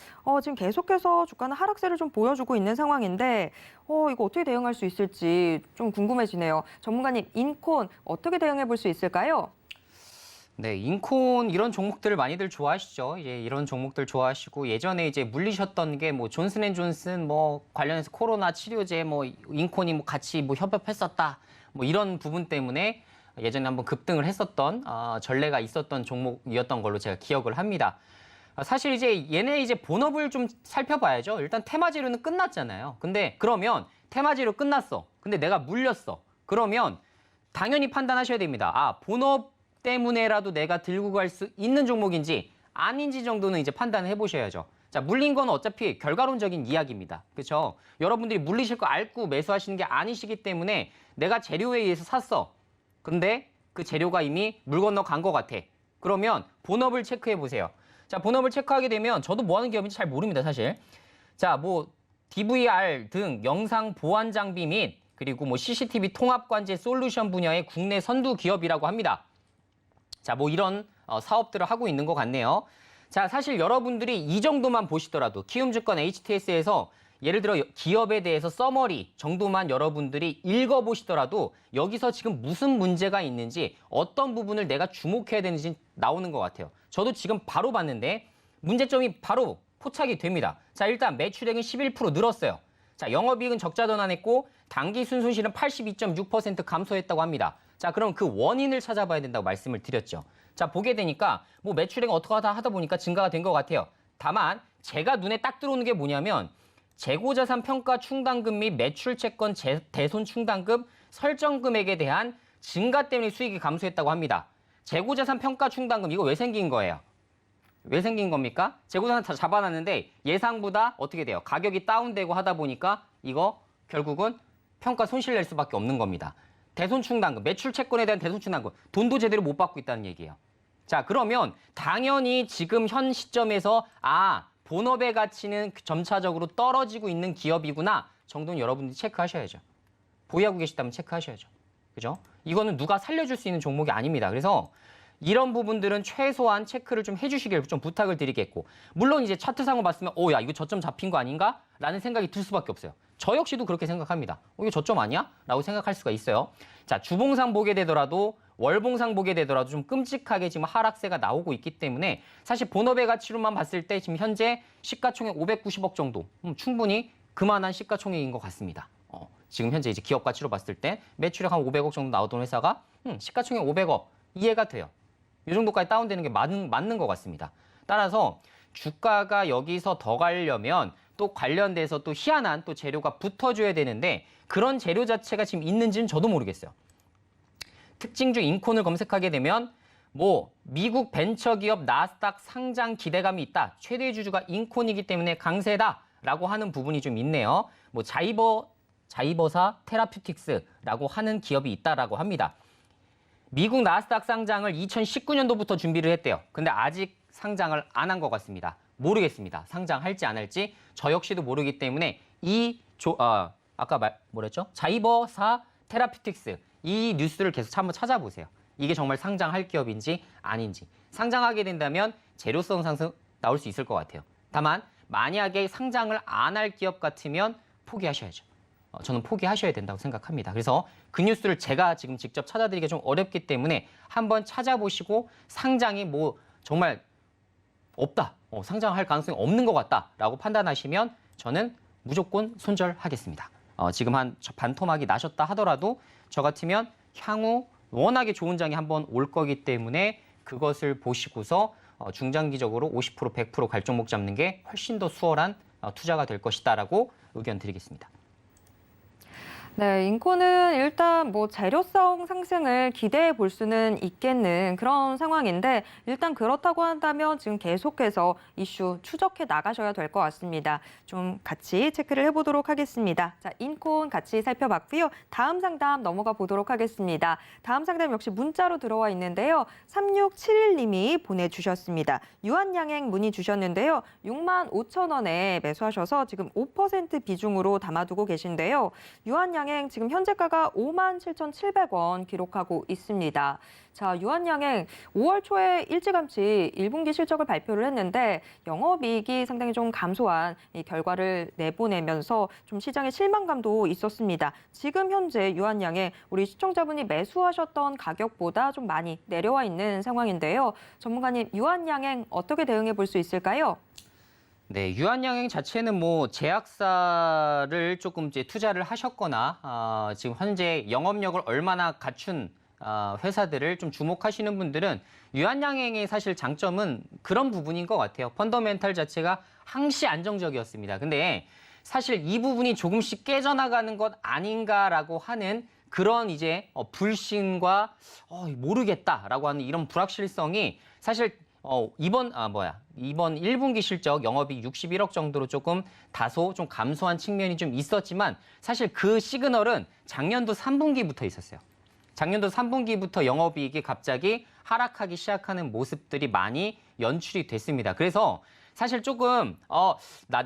지금 계속해서 주가는 하락세를 좀 보여주고 있는 상황인데 이거 어떻게 대응할 수 있을지 좀 궁금해지네요. 전문가님, 인콘 어떻게 대응해 볼 수 있을까요? 네, 인콘 이런 종목들을 많이들 좋아하시죠. 이제 이런 종목들 좋아하시고 예전에 이제 물리셨던 게 뭐 존슨앤존슨 뭐 관련해서 코로나 치료제 뭐 인콘이 뭐 같이 뭐 협업했었다. 뭐 이런 부분 때문에 예전에 한번 급등을 했었던 전례가 있었던 종목이었던 걸로 제가 기억을 합니다. 사실 이제 얘네 이제 본업을 좀 살펴봐야죠. 일단 테마지로는 끝났잖아요. 근데 그러면 테마지로 끝났어. 근데 내가 물렸어. 그러면 당연히 판단하셔야 됩니다. 본업 때문에라도 내가 들고 갈 수 있는 종목인지 아닌지 정도는 이제 판단을 해보셔야죠. 자, 물린 건 어차피 결과론적인 이야기입니다. 그렇죠? 여러분들이 물리실 거 앓고 매수하시는 게 아니시기 때문에 내가 재료에 의해서 샀어. 근데 그 재료가 이미 물 건너 간 것 같아. 그러면 본업을 체크해 보세요. 자, 본업을 체크하게 되면 저도 뭐 하는 기업인지 잘 모릅니다, 사실. 자, 뭐 DVR 등 영상 보안 장비 및 그리고 뭐 CCTV 통합 관제 솔루션 분야의 국내 선두 기업이라고 합니다. 자, 뭐 이런 사업들을 하고 있는 것 같네요. 자, 사실 여러분들이 이 정도만 보시더라도 키움증권 HTS에서 예를 들어 기업에 대해서 서머리 정도만 여러분들이 읽어보시더라도 여기서 지금 무슨 문제가 있는지 어떤 부분을 내가 주목해야 되는지 나오는 것 같아요. 저도 지금 바로 봤는데 문제점이 바로 포착이 됩니다. 자, 일단 매출액은 11% 늘었어요. 자, 영업이익은 적자 전환했고 당기 순손실은 82.6% 감소했다고 합니다. 자, 그럼 그 원인을 찾아봐야 된다고 말씀을 드렸죠. 자, 보게 되니까 뭐 매출액 어떻게 하다 보니까 증가가 된 것 같아요. 다만 제가 눈에 딱 들어오는 게 뭐냐면 재고자산 평가 충당금 및 매출 채권 대손 충당금 설정 금액에 대한 증가 때문에 수익이 감소했다고 합니다. 재고자산 평가 충당금 이거 왜 생긴 거예요? 왜 생긴 겁니까? 재고자산 다 잡아놨는데 예상보다 어떻게 돼요? 가격이 다운되고 하다 보니까 이거 결국은 평가 손실 낼 수밖에 없는 겁니다. 대손 충당금, 매출 채권에 대한 대손 충당금, 돈도 제대로 못 받고 있다는 얘기예요. 자, 그러면 당연히 지금 현 시점에서 본업의 가치는 점차적으로 떨어지고 있는 기업이구나 정도는 여러분들이 체크하셔야죠. 보유하고 계시다면 체크하셔야죠. 그죠? 이거는 누가 살려줄 수 있는 종목이 아닙니다. 그래서 이런 부분들은 최소한 체크를 좀 해주시길 좀 부탁을 드리겠고, 물론 이제 차트상을 봤으면 야 이거 저점 잡힌 거 아닌가? 라는 생각이 들 수밖에 없어요. 저 역시도 그렇게 생각합니다. 이거 저점 아니야? 라고 생각할 수가 있어요. 자, 주봉상 보게 되더라도 월봉상 보게 되더라도 좀 끔찍하게 지금 하락세가 나오고 있기 때문에 사실 본업의 가치로만 봤을 때 지금 현재 시가총액 590억 정도 충분히 그만한 시가총액인 것 같습니다. 지금 현재 이제 기업 가치로 봤을 때 매출액 한 500억 정도 나오던 회사가 시가총액 500억 이해가 돼요. 이 정도까지 다운되는 게 맞는 것 같습니다. 따라서 주가가 여기서 더 가려면 또 관련돼서 또 희한한 또 재료가 붙어줘야 되는데 그런 재료 자체가 지금 있는지는 저도 모르겠어요. 특징주 인콘을 검색하게 되면 뭐 미국 벤처기업 나스닥 상장 기대감이 있다. 최대 주주가 인콘이기 때문에 강세다라고 하는 부분이 좀 있네요. 뭐 자이버사 테라퓨틱스라고 하는 기업이 있다라고 합니다. 미국 나스닥 상장을 2019년도부터 준비를 했대요. 근데 아직 상장을 안 한 것 같습니다. 모르겠습니다. 상장할지 안 할지 저 역시도 모르기 때문에 뭐랬죠? 자이버사 테라퓨틱스 이 뉴스를 계속 한번 찾아보세요. 이게 정말 상장할 기업인지 아닌지. 상장하게 된다면 재료성 상승 나올 수 있을 것 같아요. 다만 만약에 상장을 안 할 기업 같으면 포기하셔야죠. 저는 포기하셔야 된다고 생각합니다. 그래서 그 뉴스를 제가 지금 직접 찾아드리기가 좀 어렵기 때문에 한번 찾아보시고 상장이 뭐 정말 없다, 상장할 가능성이 없는 것 같다라고 판단하시면 저는 무조건 손절하겠습니다. 지금 한 반토막이 나셨다 하더라도 저 같으면 향후 워낙에 좋은 장이 한번 올 거기 때문에 그것을 보시고서 중장기적으로 50%, 100% 갈 종목 잡는 게 훨씬 더 수월한 투자가 될 것이다라고 의견 드리겠습니다. 네, 인코는 일단 뭐 재료성 상승을 기대해 볼 수는 있겠는 그런 상황인데 일단 그렇다고 한다면 지금 계속해서 이슈 추적해 나가셔야 될 것 같습니다. 좀 같이 체크를 해보도록 하겠습니다. 자, 인콘 같이 살펴봤고요. 다음 상담 넘어가 보도록 하겠습니다. 다음 상담 역시 문자로 들어와 있는데요. 3671님이 보내주셨습니다. 유한양행 문의 주셨는데요. 65,000원에 매수하셔서 지금 5% 비중으로 담아두고 계신데요. 유한양행 지금 현재가가 57,700원 기록하고 있습니다. 자, 유한양행 5월 초에 일찌감치 1분기 실적을 발표를 했는데 영업이익이 상당히 좀 감소한 이 결과를 내보내면서 좀 시장의 실망감도 있었습니다. 지금 현재 유한양행 우리 시청자분이 매수하셨던 가격보다 좀 많이 내려와 있는 상황인데요. 전문가님, 유한양행 어떻게 대응해 볼 수 있을까요? 네, 유한양행 자체는 뭐 제약사를 조금 이제 투자를 하셨거나 지금 현재 영업력을 얼마나 갖춘 회사들을 좀 주목하시는 분들은 유한양행의 사실 장점은 그런 부분인 것 같아요. 펀더멘탈 자체가 항시 안정적이었습니다. 근데 사실 이 부분이 조금씩 깨져나가는 것 아닌가라고 하는 그런 이제 불신과 모르겠다라고 하는 이런 불확실성이 사실 이번 1분기 실적 영업이익 61억 정도로 조금 다소 좀 감소한 측면이 좀 있었지만 사실 그 시그널은 작년도 3분기부터 있었어요. 작년도 3분기부터 영업이익이 갑자기 하락하기 시작하는 모습들이 많이 연출이 됐습니다. 그래서 사실 조금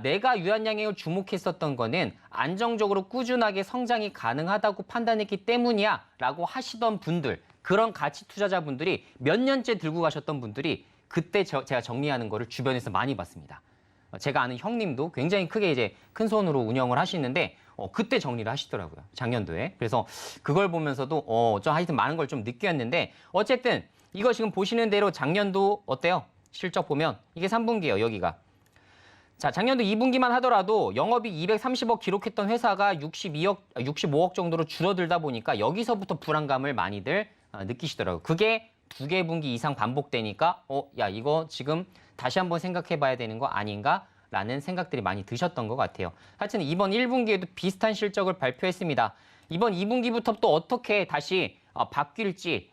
내가 유한양행을 주목했었던 거는 안정적으로 꾸준하게 성장이 가능하다고 판단했기 때문이야 라고 하시던 분들, 그런 가치 투자자분들이 몇 년째 들고 가셨던 분들이 그때 제가 정리하는 거를 주변에서 많이 봤습니다. 제가 아는 형님도 굉장히 크게 이제 큰 손으로 운영을 하시는데 그때 정리를 하시더라고요. 작년도에. 그래서 그걸 보면서도 좀 하여튼 많은 걸 좀 느꼈는데 어쨌든 이거 지금 보시는 대로 작년도 어때요? 실적 보면 이게 3분기예요, 여기가. 자, 작년도 2분기만 하더라도 영업이익 230억 기록했던 회사가 65억 정도로 줄어들다 보니까 여기서부터 불안감을 많이들 느끼시더라고요. 그게 2개 분기 이상 반복되니까 야, 이거 지금 다시 한번 생각해 봐야 되는 거 아닌가? 라는 생각들이 많이 드셨던 것 같아요. 하여튼 이번 1분기에도 비슷한 실적을 발표했습니다. 이번 2분기부터 또 어떻게 다시 바뀔지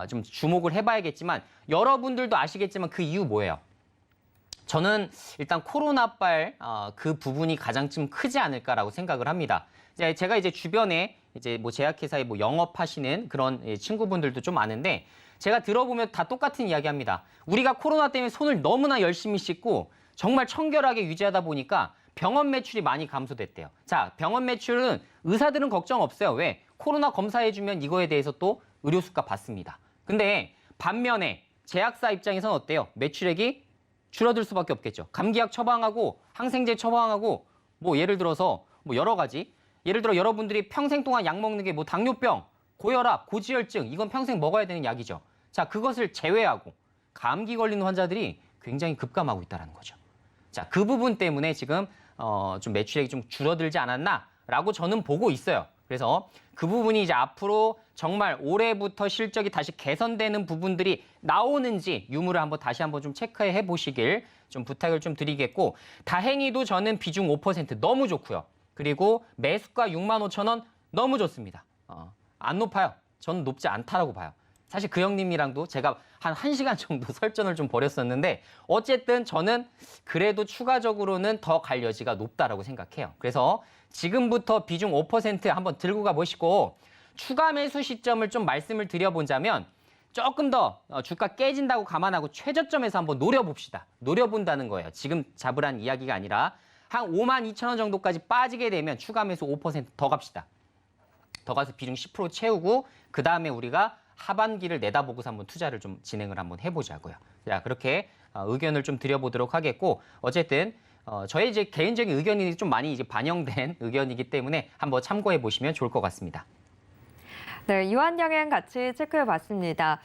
좀 주목을 해봐야겠지만 여러분들도 아시겠지만 그 이유 뭐예요? 저는 일단 코로나발 그 부분이 가장 좀 크지 않을까라고 생각을 합니다. 제가 이제 주변에 이제 뭐 제약회사에 뭐 영업하시는 그런 친구분들도 좀 많은데 제가 들어보면 다 똑같은 이야기합니다. 우리가 코로나 때문에 손을 너무나 열심히 씻고 정말 청결하게 유지하다 보니까 병원 매출이 많이 감소됐대요. 자, 병원 매출은 의사들은 걱정 없어요. 왜? 코로나 검사해주면 이거에 대해서 또 의료수가 받습니다. 근데 반면에 제약사 입장에서는 어때요? 매출액이 줄어들 수밖에 없겠죠. 감기약 처방하고 항생제 처방하고 뭐 예를 들어서 뭐 여러 가지 예를 들어 여러분들이 평생 동안 약 먹는 게 뭐 당뇨병, 고혈압, 고지혈증 이건 평생 먹어야 되는 약이죠. 자, 그것을 제외하고 감기 걸리는 환자들이 굉장히 급감하고 있다는 거죠. 자, 그 부분 때문에 지금 좀 매출액이 좀 줄어들지 않았나라고 저는 보고 있어요. 그래서 그 부분이 이제 앞으로 정말 올해부터 실적이 다시 개선되는 부분들이 나오는지 유무를 다시 한번 좀 체크해 보시길 좀 부탁을 좀 드리겠고 다행히도 저는 비중 5% 너무 좋고요. 그리고 매수가 65,000원 너무 좋습니다. 안 높아요. 저는 높지 않다라고 봐요. 사실 그 형님이랑도 제가 한 1시간 정도 설전을 좀 벌였었는데 어쨌든 저는 그래도 추가적으로는 더 갈 여지가 높다라고 생각해요. 그래서 지금부터 비중 5% 한번 들고 가보시고 추가 매수 시점을 좀 말씀을 드려보자면 조금 더 주가 깨진다고 감안하고 최저점에서 한번 노려봅시다. 노려본다는 거예요. 지금 잡으란 이야기가 아니라 한 52,000원 정도까지 빠지게 되면 추가 매수 5%더 갑시다. 더 가서 비중 10% 채우고 그 다음에 우리가 하반기를 내다보고서 한번 투자를 좀 진행을 한번 해보자고요. 자, 그렇게 의견을 좀 드려보도록 하겠고 어쨌든 저의 이제 개인적인 의견이 좀 많이 이제 반영된 의견이기 때문에 한번 참고해 보시면 좋을 것 같습니다. 네, 유한양행 같이 체크해 봤습니다.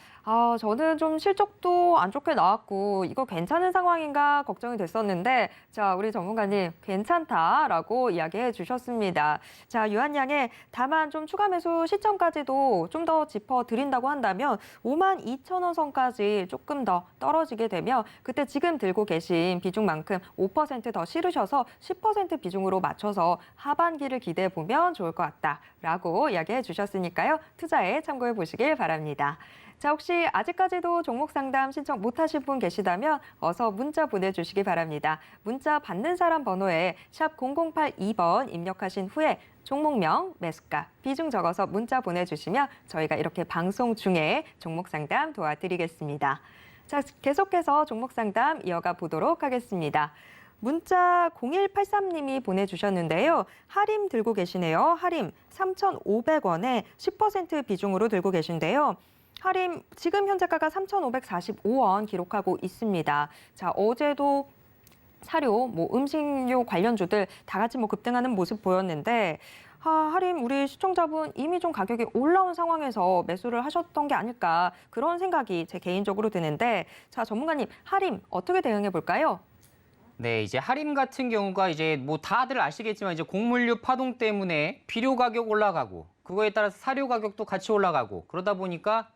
저는 좀 실적도 안 좋게 나왔고 이거 괜찮은 상황인가 걱정이 됐었는데 자, 우리 전문가님 괜찮다라고 이야기해 주셨습니다. 자, 유한양행 다만 좀 추가 매수 시점까지도 좀 더 짚어 드린다고 한다면 52,000원 선까지 조금 더 떨어지게 되면 그때 지금 들고 계신 비중만큼 5%더 실으셔서 10% 비중으로 맞춰서 하반기를 기대해 보면 좋을 것 같다라고 이야기해 주셨으니까요. 투자에 참고해 보시길 바랍니다. 자, 혹시 아직까지도 종목 상담 신청 못하신 분 계시다면 어서 문자 보내주시기 바랍니다. 문자 받는 사람 번호에 샵 0082번 입력하신 후에 종목명, 매수가, 비중 적어서 문자 보내주시면 저희가 이렇게 방송 중에 종목 상담 도와드리겠습니다. 자, 계속해서 종목 상담 이어가 보도록 하겠습니다. 문자 0183님이 보내주셨는데요. 하림 들고 계시네요. 하림 3,500원에 10% 비중으로 들고 계신데요. 하림 지금 현재가가 3,545원 기록하고 있습니다. 자, 어제도 사료, 음식료 관련주들 다 같이 급등하는 모습 보였는데 하림 우리 시청자분 이미 좀 가격이 올라온 상황에서 매수를 하셨던 게 아닐까 그런 생각이 제 개인적으로 드는데 자, 전문가님 하림 어떻게 대응해 볼까요? 네, 이제 하림 같은 경우가 이제 다들 아시겠지만 이제 곡물류 파동 때문에 비료 가격 올라가고 그거에 따라서 사료 가격도 같이 올라가고 그러다 보니까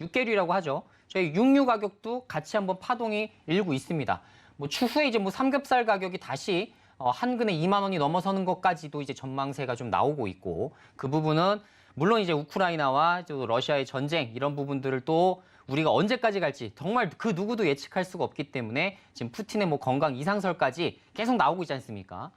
육개류라고 하죠. 저희 육류 가격도 같이 한번 파동이 일고 있습니다. 추후에 이제 삼겹살 가격이 다시 한 근에 2만 원이 넘어서는 것까지도 이제 전망세가 좀 나오고 있고 그 부분은 물론 이제 우크라이나와 또 러시아의 전쟁 이런 부분들을 또 우리가 언제까지 갈지 정말 그 누구도 예측할 수가 없기 때문에 지금 푸틴의 건강 이상설까지 계속 나오고 있지 않습니까?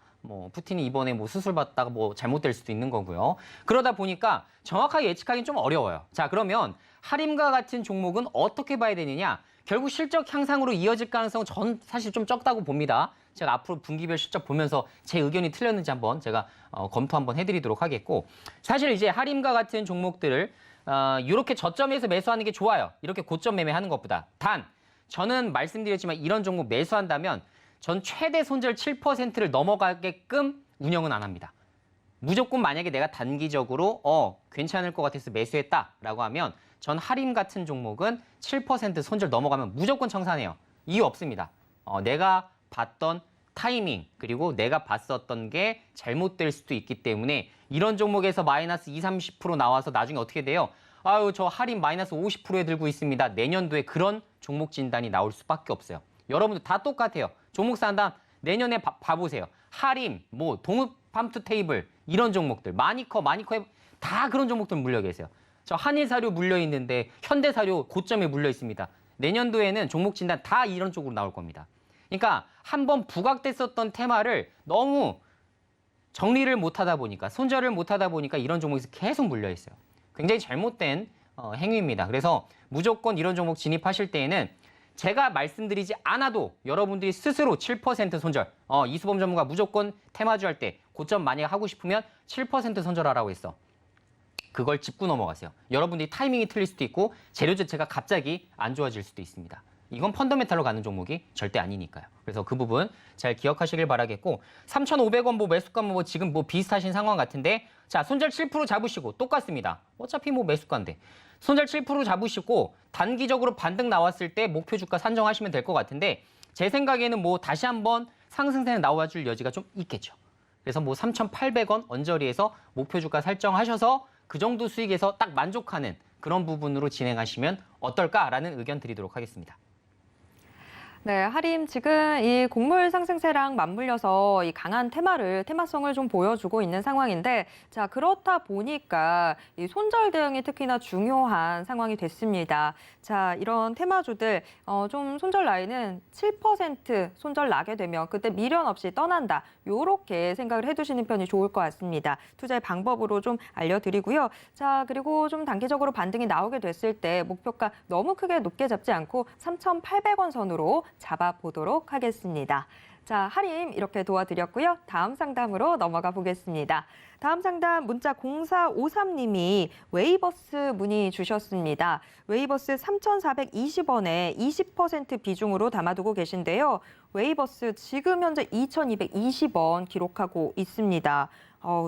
푸틴이 이번에 수술 받다가 잘못될 수도 있는 거고요. 그러다 보니까 정확하게 예측하기는 좀 어려워요. 자, 그러면 하림과 같은 종목은 어떻게 봐야 되느냐? 결국 실적 향상으로 이어질 가능성은 전 사실 좀 적다고 봅니다. 제가 앞으로 분기별 실적 보면서 제 의견이 틀렸는지 한번 제가 검토 한번 해드리도록 하겠고 사실 이제 하림과 같은 종목들을 이렇게 저점에서 매수하는 게 좋아요. 이렇게 고점 매매하는 것보다. 단 저는 말씀드렸지만 이런 종목 매수한다면 전 최대 손절 7%를 넘어가게끔 운영은 안 합니다. 무조건 만약에 내가 단기적으로 괜찮을 것 같아서 매수했다라고 하면 전 하림 같은 종목은 7% 손절 넘어가면 무조건 청산해요. 이유 없습니다. 내가 봤던 타이밍 그리고 내가 봤었던 게 잘못될 수도 있기 때문에 이런 종목에서 마이너스 20, 30% 나와서 나중에 어떻게 돼요? 아유, 저 할인 마이너스 50%에 들고 있습니다. 내년도에 그런 종목 진단이 나올 수밖에 없어요. 여러분들 다 똑같아요. 종목 산다 내년에 봐보세요. 할인, 동읍 팜투 테이블 이런 종목들, 마니커에 다 그런 종목들 물려 계세요. 저 한일사료 물려 있는데 현대사료 고점에 물려 있습니다. 내년도에는 종목 진단 다 이런 쪽으로 나올 겁니다. 그러니까 한번 부각됐었던 테마를 너무 정리를 못하다 보니까 손절을 못하다 보니까 이런 종목에서 계속 물려 있어요. 굉장히 잘못된 행위입니다. 그래서 무조건 이런 종목 진입하실 때에는 제가 말씀드리지 않아도 여러분들이 스스로 7% 손절, 이수범 전문가 무조건 테마주 할 때 고점 만약에 하고 싶으면 7% 손절하라고 했어. 그걸 짚고 넘어가세요. 여러분들이 타이밍이 틀릴 수도 있고 재료 자체가 갑자기 안 좋아질 수도 있습니다. 이건 펀더멘탈로 가는 종목이 절대 아니니까요. 그래서 그 부분 잘 기억하시길 바라겠고 3,500원 매수가 지금 비슷하신 상황 같은데 자, 손절 7% 잡으시고 똑같습니다. 어차피 매수가인데. 손절 7% 잡으시고 단기적으로 반등 나왔을 때 목표 주가 산정하시면 될 것 같은데 제 생각에는 다시 한번 상승세는 나와줄 여지가 좀 있겠죠. 그래서 3,800원 언저리에서 목표 주가 설정하셔서 그 정도 수익에서 딱 만족하는 그런 부분으로 진행하시면 어떨까라는 의견 드리도록 하겠습니다. 네, 하림 지금 이 곡물 상승세랑 맞물려서 이 강한 테마성을 좀 보여주고 있는 상황인데, 자, 그렇다 보니까 이 손절 대응이 특히나 중요한 상황이 됐습니다. 자, 이런 테마주들 좀 손절 라인은 7% 손절 나게 되면 그때 미련 없이 떠난다. 요렇게 생각을 해두시는 편이 좋을 것 같습니다. 투자의 방법으로 좀 알려드리고요. 자, 그리고 좀 단기적으로 반등이 나오게 됐을 때 목표가 너무 크게 높게 잡지 않고 3,800원 선으로 잡아보도록 하겠습니다. 자, 할인 이렇게 도와드렸고요. 다음 상담으로 넘어가 보겠습니다. 다음 상담 문자 0453님이 웨이버스 문의 주셨습니다. 웨이버스 3,420원에 20% 비중으로 담아두고 계신데요. 웨이버스 지금 현재 2,220원 기록하고 있습니다.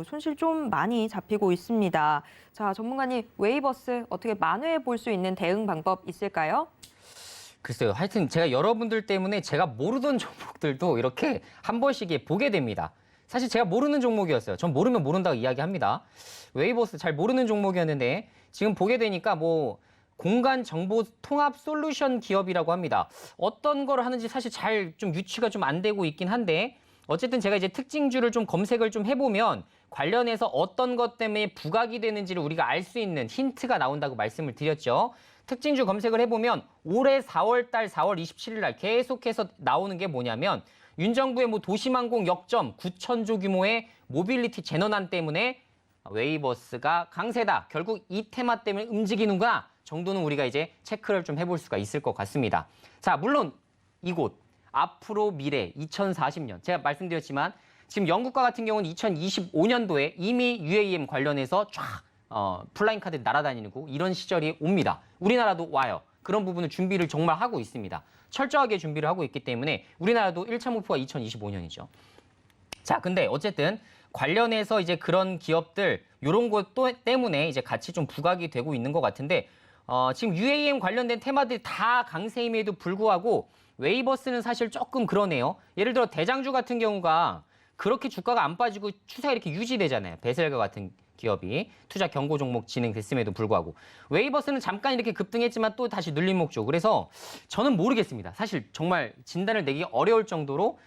손실 좀 많이 잡히고 있습니다. 자, 전문가님, 웨이버스 어떻게 만회해 볼 수 있는 대응 방법 있을까요? 글쎄요. 하여튼 제가 여러분들 때문에 제가 모르던 종목들도 이렇게 한 번씩 보게 됩니다. 사실 제가 모르는 종목이었어요. 전 모르면 모른다고 이야기합니다. 웨이버스 잘 모르는 종목이었는데 지금 보게 되니까 뭐 공간 정보 통합 솔루션 기업이라고 합니다. 어떤 걸 하는지 사실 잘 좀 유추가 좀 안 되고 있긴 한데 어쨌든 제가 이제 특징주를 좀 검색을 좀 해보면 관련해서 어떤 것 때문에 부각이 되는지를 우리가 알 수 있는 힌트가 나온다고 말씀을 드렸죠. 특징주 검색을 해보면 올해 4월 달 4월 27일 날 계속해서 나오는 게 뭐냐면 윤 정부의 뭐 도시망공 역점 9,000조 규모의 모빌리티 재난안 때문에 웨이버스가 강세다. 결국 이 테마 때문에 움직이는구나 정도는 우리가 이제 체크를 좀 해볼 수가 있을 것 같습니다. 자, 물론 이곳 앞으로 미래 2040년 제가 말씀드렸지만 지금 영국과 같은 경우는 2025년도에 이미 UAM 관련해서 쫙 플라잉 카드 날아다니고 이런 시절이 옵니다. 우리나라도 와요. 그런 부분을 준비를 정말 하고 있습니다. 철저하게 준비를 하고 있기 때문에 우리나라도 1차 목표가 2025년이죠. 자, 근데 어쨌든 관련해서 이제 그런 기업들 이런 것 때문에 이제 같이 좀 부각이 되고 있는 것 같은데 지금 UAM 관련된 테마들이 다 강세임에도 불구하고 웨이버스는 사실 조금 그러네요. 예를 들어 대장주 같은 경우가 그렇게 주가가 안 빠지고 추세가 이렇게 유지되잖아요. 베셀과 같은 기업이 투자 경고 종목 진행됐음에도 불구하고 웨이버스는 잠깐 이렇게 급등했지만 또 다시 눌림목조. 그래서 저는 모르겠습니다. 사실 정말 진단을 내기 어려울 정도로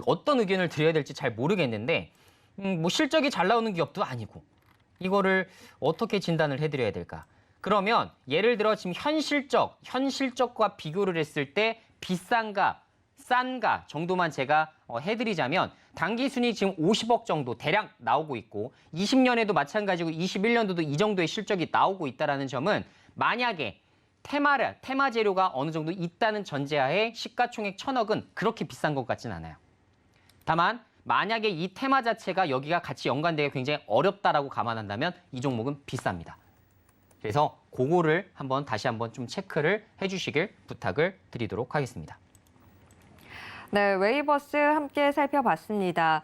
어떤 의견을 드려야 될지 잘 모르겠는데 뭐 실적이 잘 나오는 기업도 아니고 이거를 어떻게 진단을 해드려야 될까? 그러면 예를 들어 지금 현실적과 비교를 했을 때 비싼가 싼가 정도만 제가 해드리자면 당기순이 지금 50억 정도 대략 나오고 있고 20년에도 마찬가지고 21년도도 이 정도의 실적이 나오고 있다는 점은 만약에 테마 재료가 어느 정도 있다는 전제하에 시가총액 1,000억은 그렇게 비싼 것 같진 않아요. 다만 만약에 이 테마 자체가 여기가 같이 연관되기가 굉장히 어렵다라고 감안한다면 이 종목은 비쌉니다. 그래서 그거를 다시 한번 좀 체크를 해주시길 부탁을 드리도록 하겠습니다. 네, 웨이버스 함께 살펴봤습니다.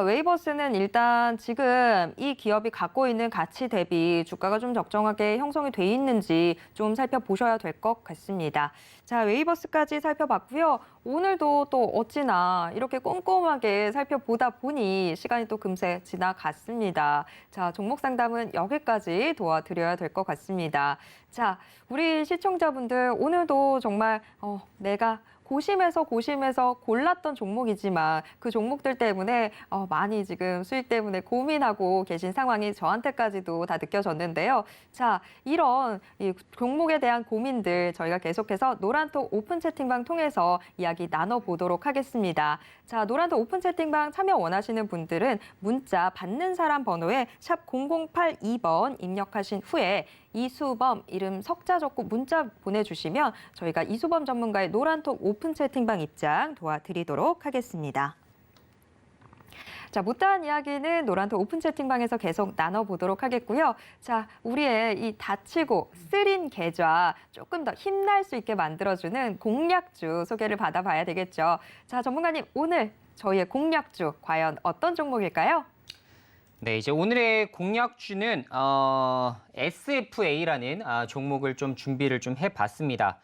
웨이버스는 일단 지금 이 기업이 갖고 있는 가치 대비 주가가 좀 적정하게 형성이 돼 있는지 좀 살펴보셔야 될 것 같습니다. 자, 웨이버스까지 살펴봤고요. 오늘도 또 어찌나 이렇게 꼼꼼하게 살펴보다 보니 시간이 또 금세 지나갔습니다. 자, 종목 상담은 여기까지 도와드려야 될 것 같습니다. 자, 우리 시청자분들 오늘도 정말 내가 고심해서 골랐던 종목이지만 그 종목들 때문에 많이 지금 수익 때문에 고민하고 계신 상황이 저한테까지도 다 느껴졌는데요. 자, 이런 이 종목에 대한 고민들 저희가 계속해서 노란톡 오픈 채팅방 통해서 이야기 나눠보도록 하겠습니다. 자, 노란톡 오픈 채팅방 참여 원하시는 분들은 문자 받는 사람 번호에 샵 0082번 입력하신 후에 이수범 이름 석자 적고 문자 보내주시면 저희가 이수범 전문가의 노란톡 오픈 채팅방 입장 도와드리도록 하겠습니다. 자, 못다한 이야기는 노란톡 오픈 채팅방에서 계속 나눠보도록 하겠고요. 자, 우리의 이 다치고 쓰린 계좌 조금 더 힘날 수 있게 만들어주는 공략주 소개를 받아봐야 되겠죠. 자, 전문가님 오늘 저희의 공략주 과연 어떤 종목일까요? 네, 이제 오늘의 공략주는 SFA라는 종목을 좀 준비를 좀 해봤습니다.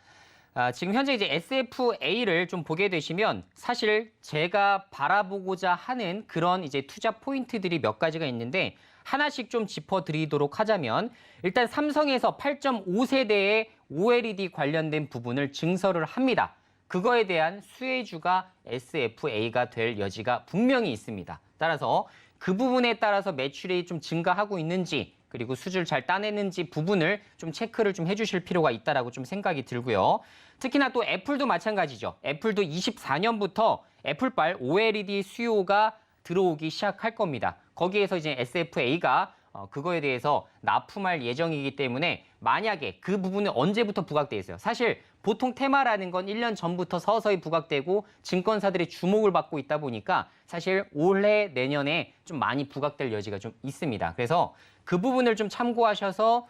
지금 현재 이제 SFA를 좀 보게 되시면 사실 제가 바라보고자 하는 그런 이제 투자 포인트들이 몇 가지가 있는데 하나씩 좀 짚어드리도록 하자면 일단 삼성에서 8.5세대의 OLED 관련된 부분을 증설을 합니다. 그거에 대한 수혜주가 SFA가 될 여지가 분명히 있습니다. 따라서 그 부분에 따라서 매출이 좀 증가하고 있는지 그리고 수주를 잘 따내는지 부분을 좀 체크를 좀 해주실 필요가 있다라고 좀 생각이 들고요. 특히나 또 애플도 마찬가지죠. 애플도 24년부터 애플발 OLED 수요가 들어오기 시작할 겁니다. 거기에서 이제 SFA가 그거에 대해서 납품할 예정이기 때문에 만약에 그 부분은 언제부터 부각돼 있어요. 사실 보통 테마라는 건 1년 전부터 서서히 부각되고 증권사들의 주목을 받고 있다 보니까 사실 올해 내년에 좀 많이 부각될 여지가 좀 있습니다. 그래서 그 부분을 좀 참고하셔서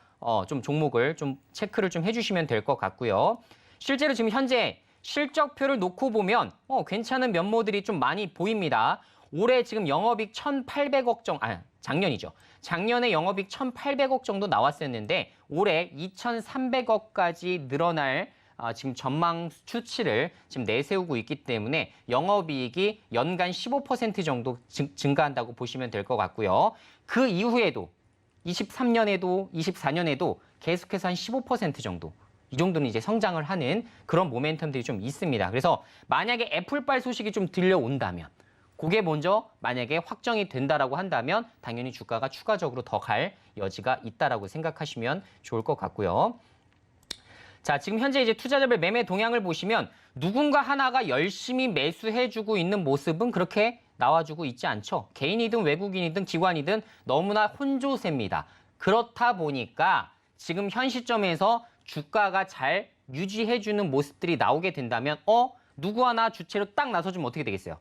좀 종목을 좀 체크를 좀 해주시면 될 것 같고요. 실제로 지금 현재 실적표를 놓고 보면 괜찮은 면모들이 좀 많이 보입니다. 올해 지금 영업이익 1,800억 정도, 작년이죠. 작년에 영업이익 1,800억 정도 나왔었는데 올해 2,300억까지 늘어날 지금 전망 수치를 지금 내세우고 있기 때문에 영업이익이 연간 15% 정도 증가한다고 보시면 될 것 같고요. 그 이후에도 23년에도 24년에도 계속해서 한 15% 정도 이 정도는 이제 성장을 하는 그런 모멘텀들이 좀 있습니다. 그래서 만약에 애플발 소식이 좀 들려온다면 그게 먼저 만약에 확정이 된다라고 한다면 당연히 주가가 추가적으로 더 갈 여지가 있다라고 생각하시면 좋을 것 같고요. 자, 지금 현재 이제 투자자별 매매 동향을 보시면 누군가 하나가 열심히 매수해주고 있는 모습은 그렇게 나와주고 있지 않죠. 개인이든 외국인이든 기관이든 너무나 혼조세입니다. 그렇다 보니까 지금 현 시점에서 주가가 잘 유지해주는 모습들이 나오게 된다면 누구 하나 주체로 딱 나서주면 어떻게 되겠어요?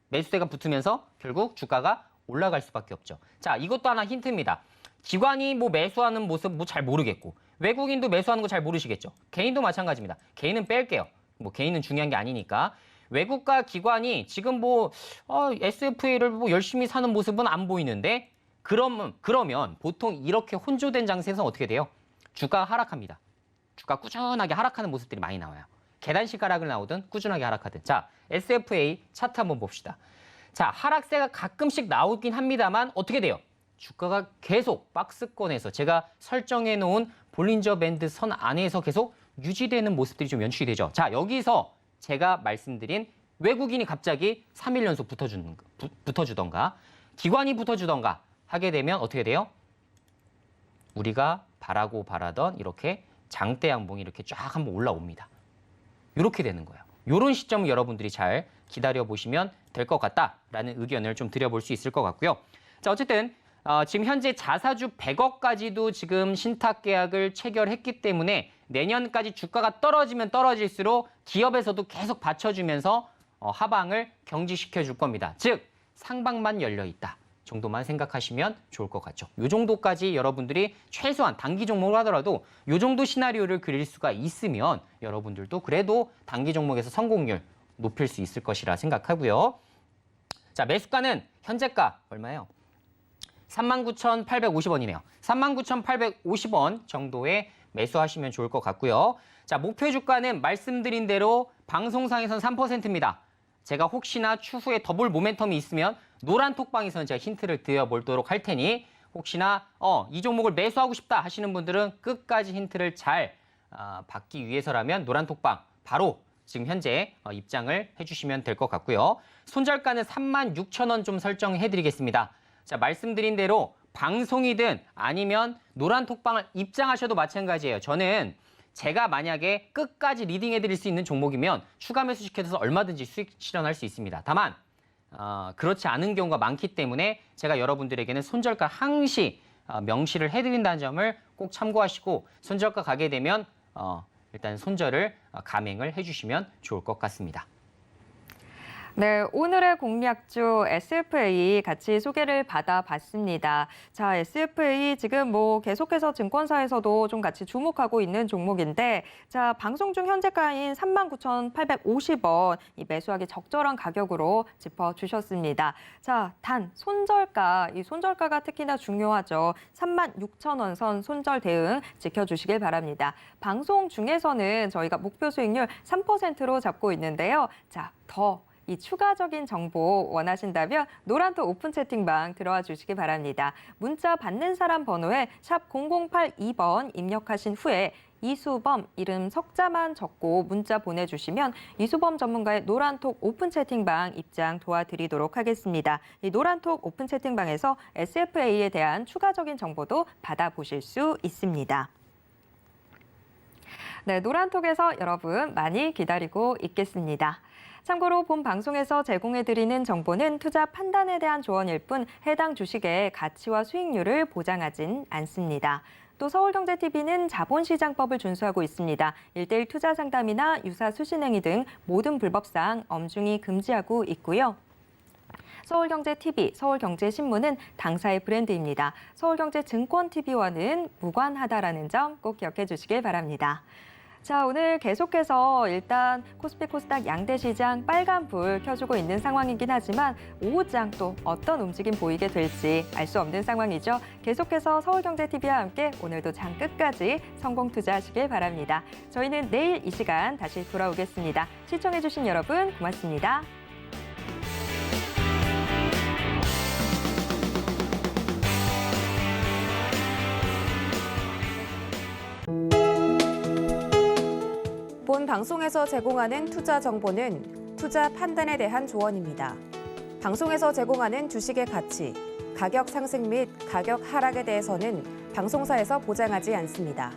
매수세가 붙으면서 결국 주가가 올라갈 수밖에 없죠. 자, 이것도 하나 힌트입니다. 기관이 뭐 매수하는 모습 뭐 잘 모르겠고 외국인도 매수하는 거 잘 모르시겠죠. 개인도 마찬가지입니다. 개인은 뺄게요. 뭐 개인은 중요한 게 아니니까. 외국과 기관이 지금 뭐 SFA를 뭐 열심히 사는 모습은 안 보이는데 그러면 보통 이렇게 혼조된 장세에서 어떻게 돼요? 주가가 하락합니다. 주가 꾸준하게 하락하는 모습들이 많이 나와요. 계단식 하락을 나오든 꾸준하게 하락하든. 자, SFA 차트 한번 봅시다. 자, 하락세가 가끔씩 나오긴 합니다만 어떻게 돼요? 주가가 계속 박스권에서 제가 설정해 놓은 볼린저 밴드 선 안에서 계속 유지되는 모습들이 좀 연출이 되죠. 자, 여기서 제가 말씀드린 외국인이 갑자기 3일 연속 붙어주던가 기관이 붙어주던가 하게 되면 어떻게 돼요? 우리가 바라던 이렇게 장대 양봉이 이렇게 쫙 한번 올라옵니다. 이렇게 되는 거예요. 이런 시점을 여러분들이 잘 기다려보시면 될 것 같다라는 의견을 좀 드려볼 수 있을 것 같고요. 자, 어쨌든 지금 현재 자사주 100억까지도 지금 신탁 계약을 체결했기 때문에 내년까지 주가가 떨어지면 떨어질수록 기업에서도 계속 받쳐주면서 하방을 경직시켜 줄 겁니다. 즉 상방만 열려 있다 정도만 생각하시면 좋을 것 같죠. 이 정도까지 여러분들이 최소한 단기 종목을 하더라도 이 정도 시나리오를 그릴 수가 있으면 여러분들도 그래도 단기 종목에서 성공률 높일 수 있을 것이라 생각하고요. 자, 매수가는 현재가 얼마예요? 39,850원이네요. 39,850원 정도에 매수하시면 좋을 것 같고요. 자, 목표 주가는 말씀드린 대로 방송상에선 3%입니다. 제가 혹시나 추후에 더블 모멘텀이 있으면 노란 톡방에서는 제가 힌트를 드려보도록 할 테니 혹시나 이 종목을 매수하고 싶다 하시는 분들은 끝까지 힌트를 잘 받기 위해서라면 노란 톡방 바로 지금 현재 입장을 해주시면 될 것 같고요. 손절가는 36,000원 좀 설정해드리겠습니다. 자, 말씀드린 대로 방송이든 아니면 노란 톡방을 입장하셔도 마찬가지예요. 저는 제가 만약에 끝까지 리딩해드릴 수 있는 종목이면 추가 매수 시켜서 얼마든지 수익 실현할 수 있습니다. 다만 그렇지 않은 경우가 많기 때문에 제가 여러분들에게는 손절가 항시 명시를 해드린다는 점을 꼭 참고하시고 손절가 가게 되면 일단 손절을 감행을 해주시면 좋을 것 같습니다. 네, 오늘의 공략주 SFA 같이 소개를 받아봤습니다. 자, SFA 지금 뭐 계속해서 증권사에서도 좀 같이 주목하고 있는 종목인데, 자, 방송 중 현재가인 39,850원 이 매수하기 적절한 가격으로 짚어주셨습니다. 자, 단 손절가, 이 손절가가 특히나 중요하죠. 36,000원 선 손절 대응 지켜주시길 바랍니다. 방송 중에서는 저희가 목표 수익률 3%로 잡고 있는데요. 자, 이 추가적인 정보 원하신다면 노란톡 오픈 채팅방 들어와 주시기 바랍니다. 문자 받는 사람 번호에 샵 0082번 입력하신 후에 이수범 이름 석자만 적고 문자 보내주시면 이수범 전문가의 노란톡 오픈 채팅방 입장 도와드리도록 하겠습니다. 이 노란톡 오픈 채팅방에서 SFA에 대한 추가적인 정보도 받아보실 수 있습니다. 네, 노란톡에서 여러분 많이 기다리고 있겠습니다. 참고로 본 방송에서 제공해드리는 정보는 투자 판단에 대한 조언일 뿐 해당 주식의 가치와 수익률을 보장하진 않습니다. 또 서울경제TV는 자본시장법을 준수하고 있습니다. 1:1 투자 상담이나 유사 수신행위 등 모든 불법사항 엄중히 금지하고 있고요. 서울경제TV, 서울경제신문은 당사의 브랜드입니다. 서울경제증권TV와는 무관하다라는 점 꼭 기억해 주시길 바랍니다. 자, 오늘 계속해서 일단 코스피 코스닥 양대 시장 빨간불 켜주고 있는 상황이긴 하지만 오후장 또 어떤 움직임 보이게 될지 알 수 없는 상황이죠. 계속해서 서울경제TV와 함께 오늘도 장 끝까지 성공 투자하시길 바랍니다. 저희는 내일 이 시간 다시 돌아오겠습니다. 시청해주신 여러분 고맙습니다. 본 방송에서 제공하는 투자 정보는 투자 판단에 대한 조언입니다. 방송에서 제공하는 주식의 가치, 가격 상승 및 가격 하락에 대해서는 방송사에서 보장하지 않습니다.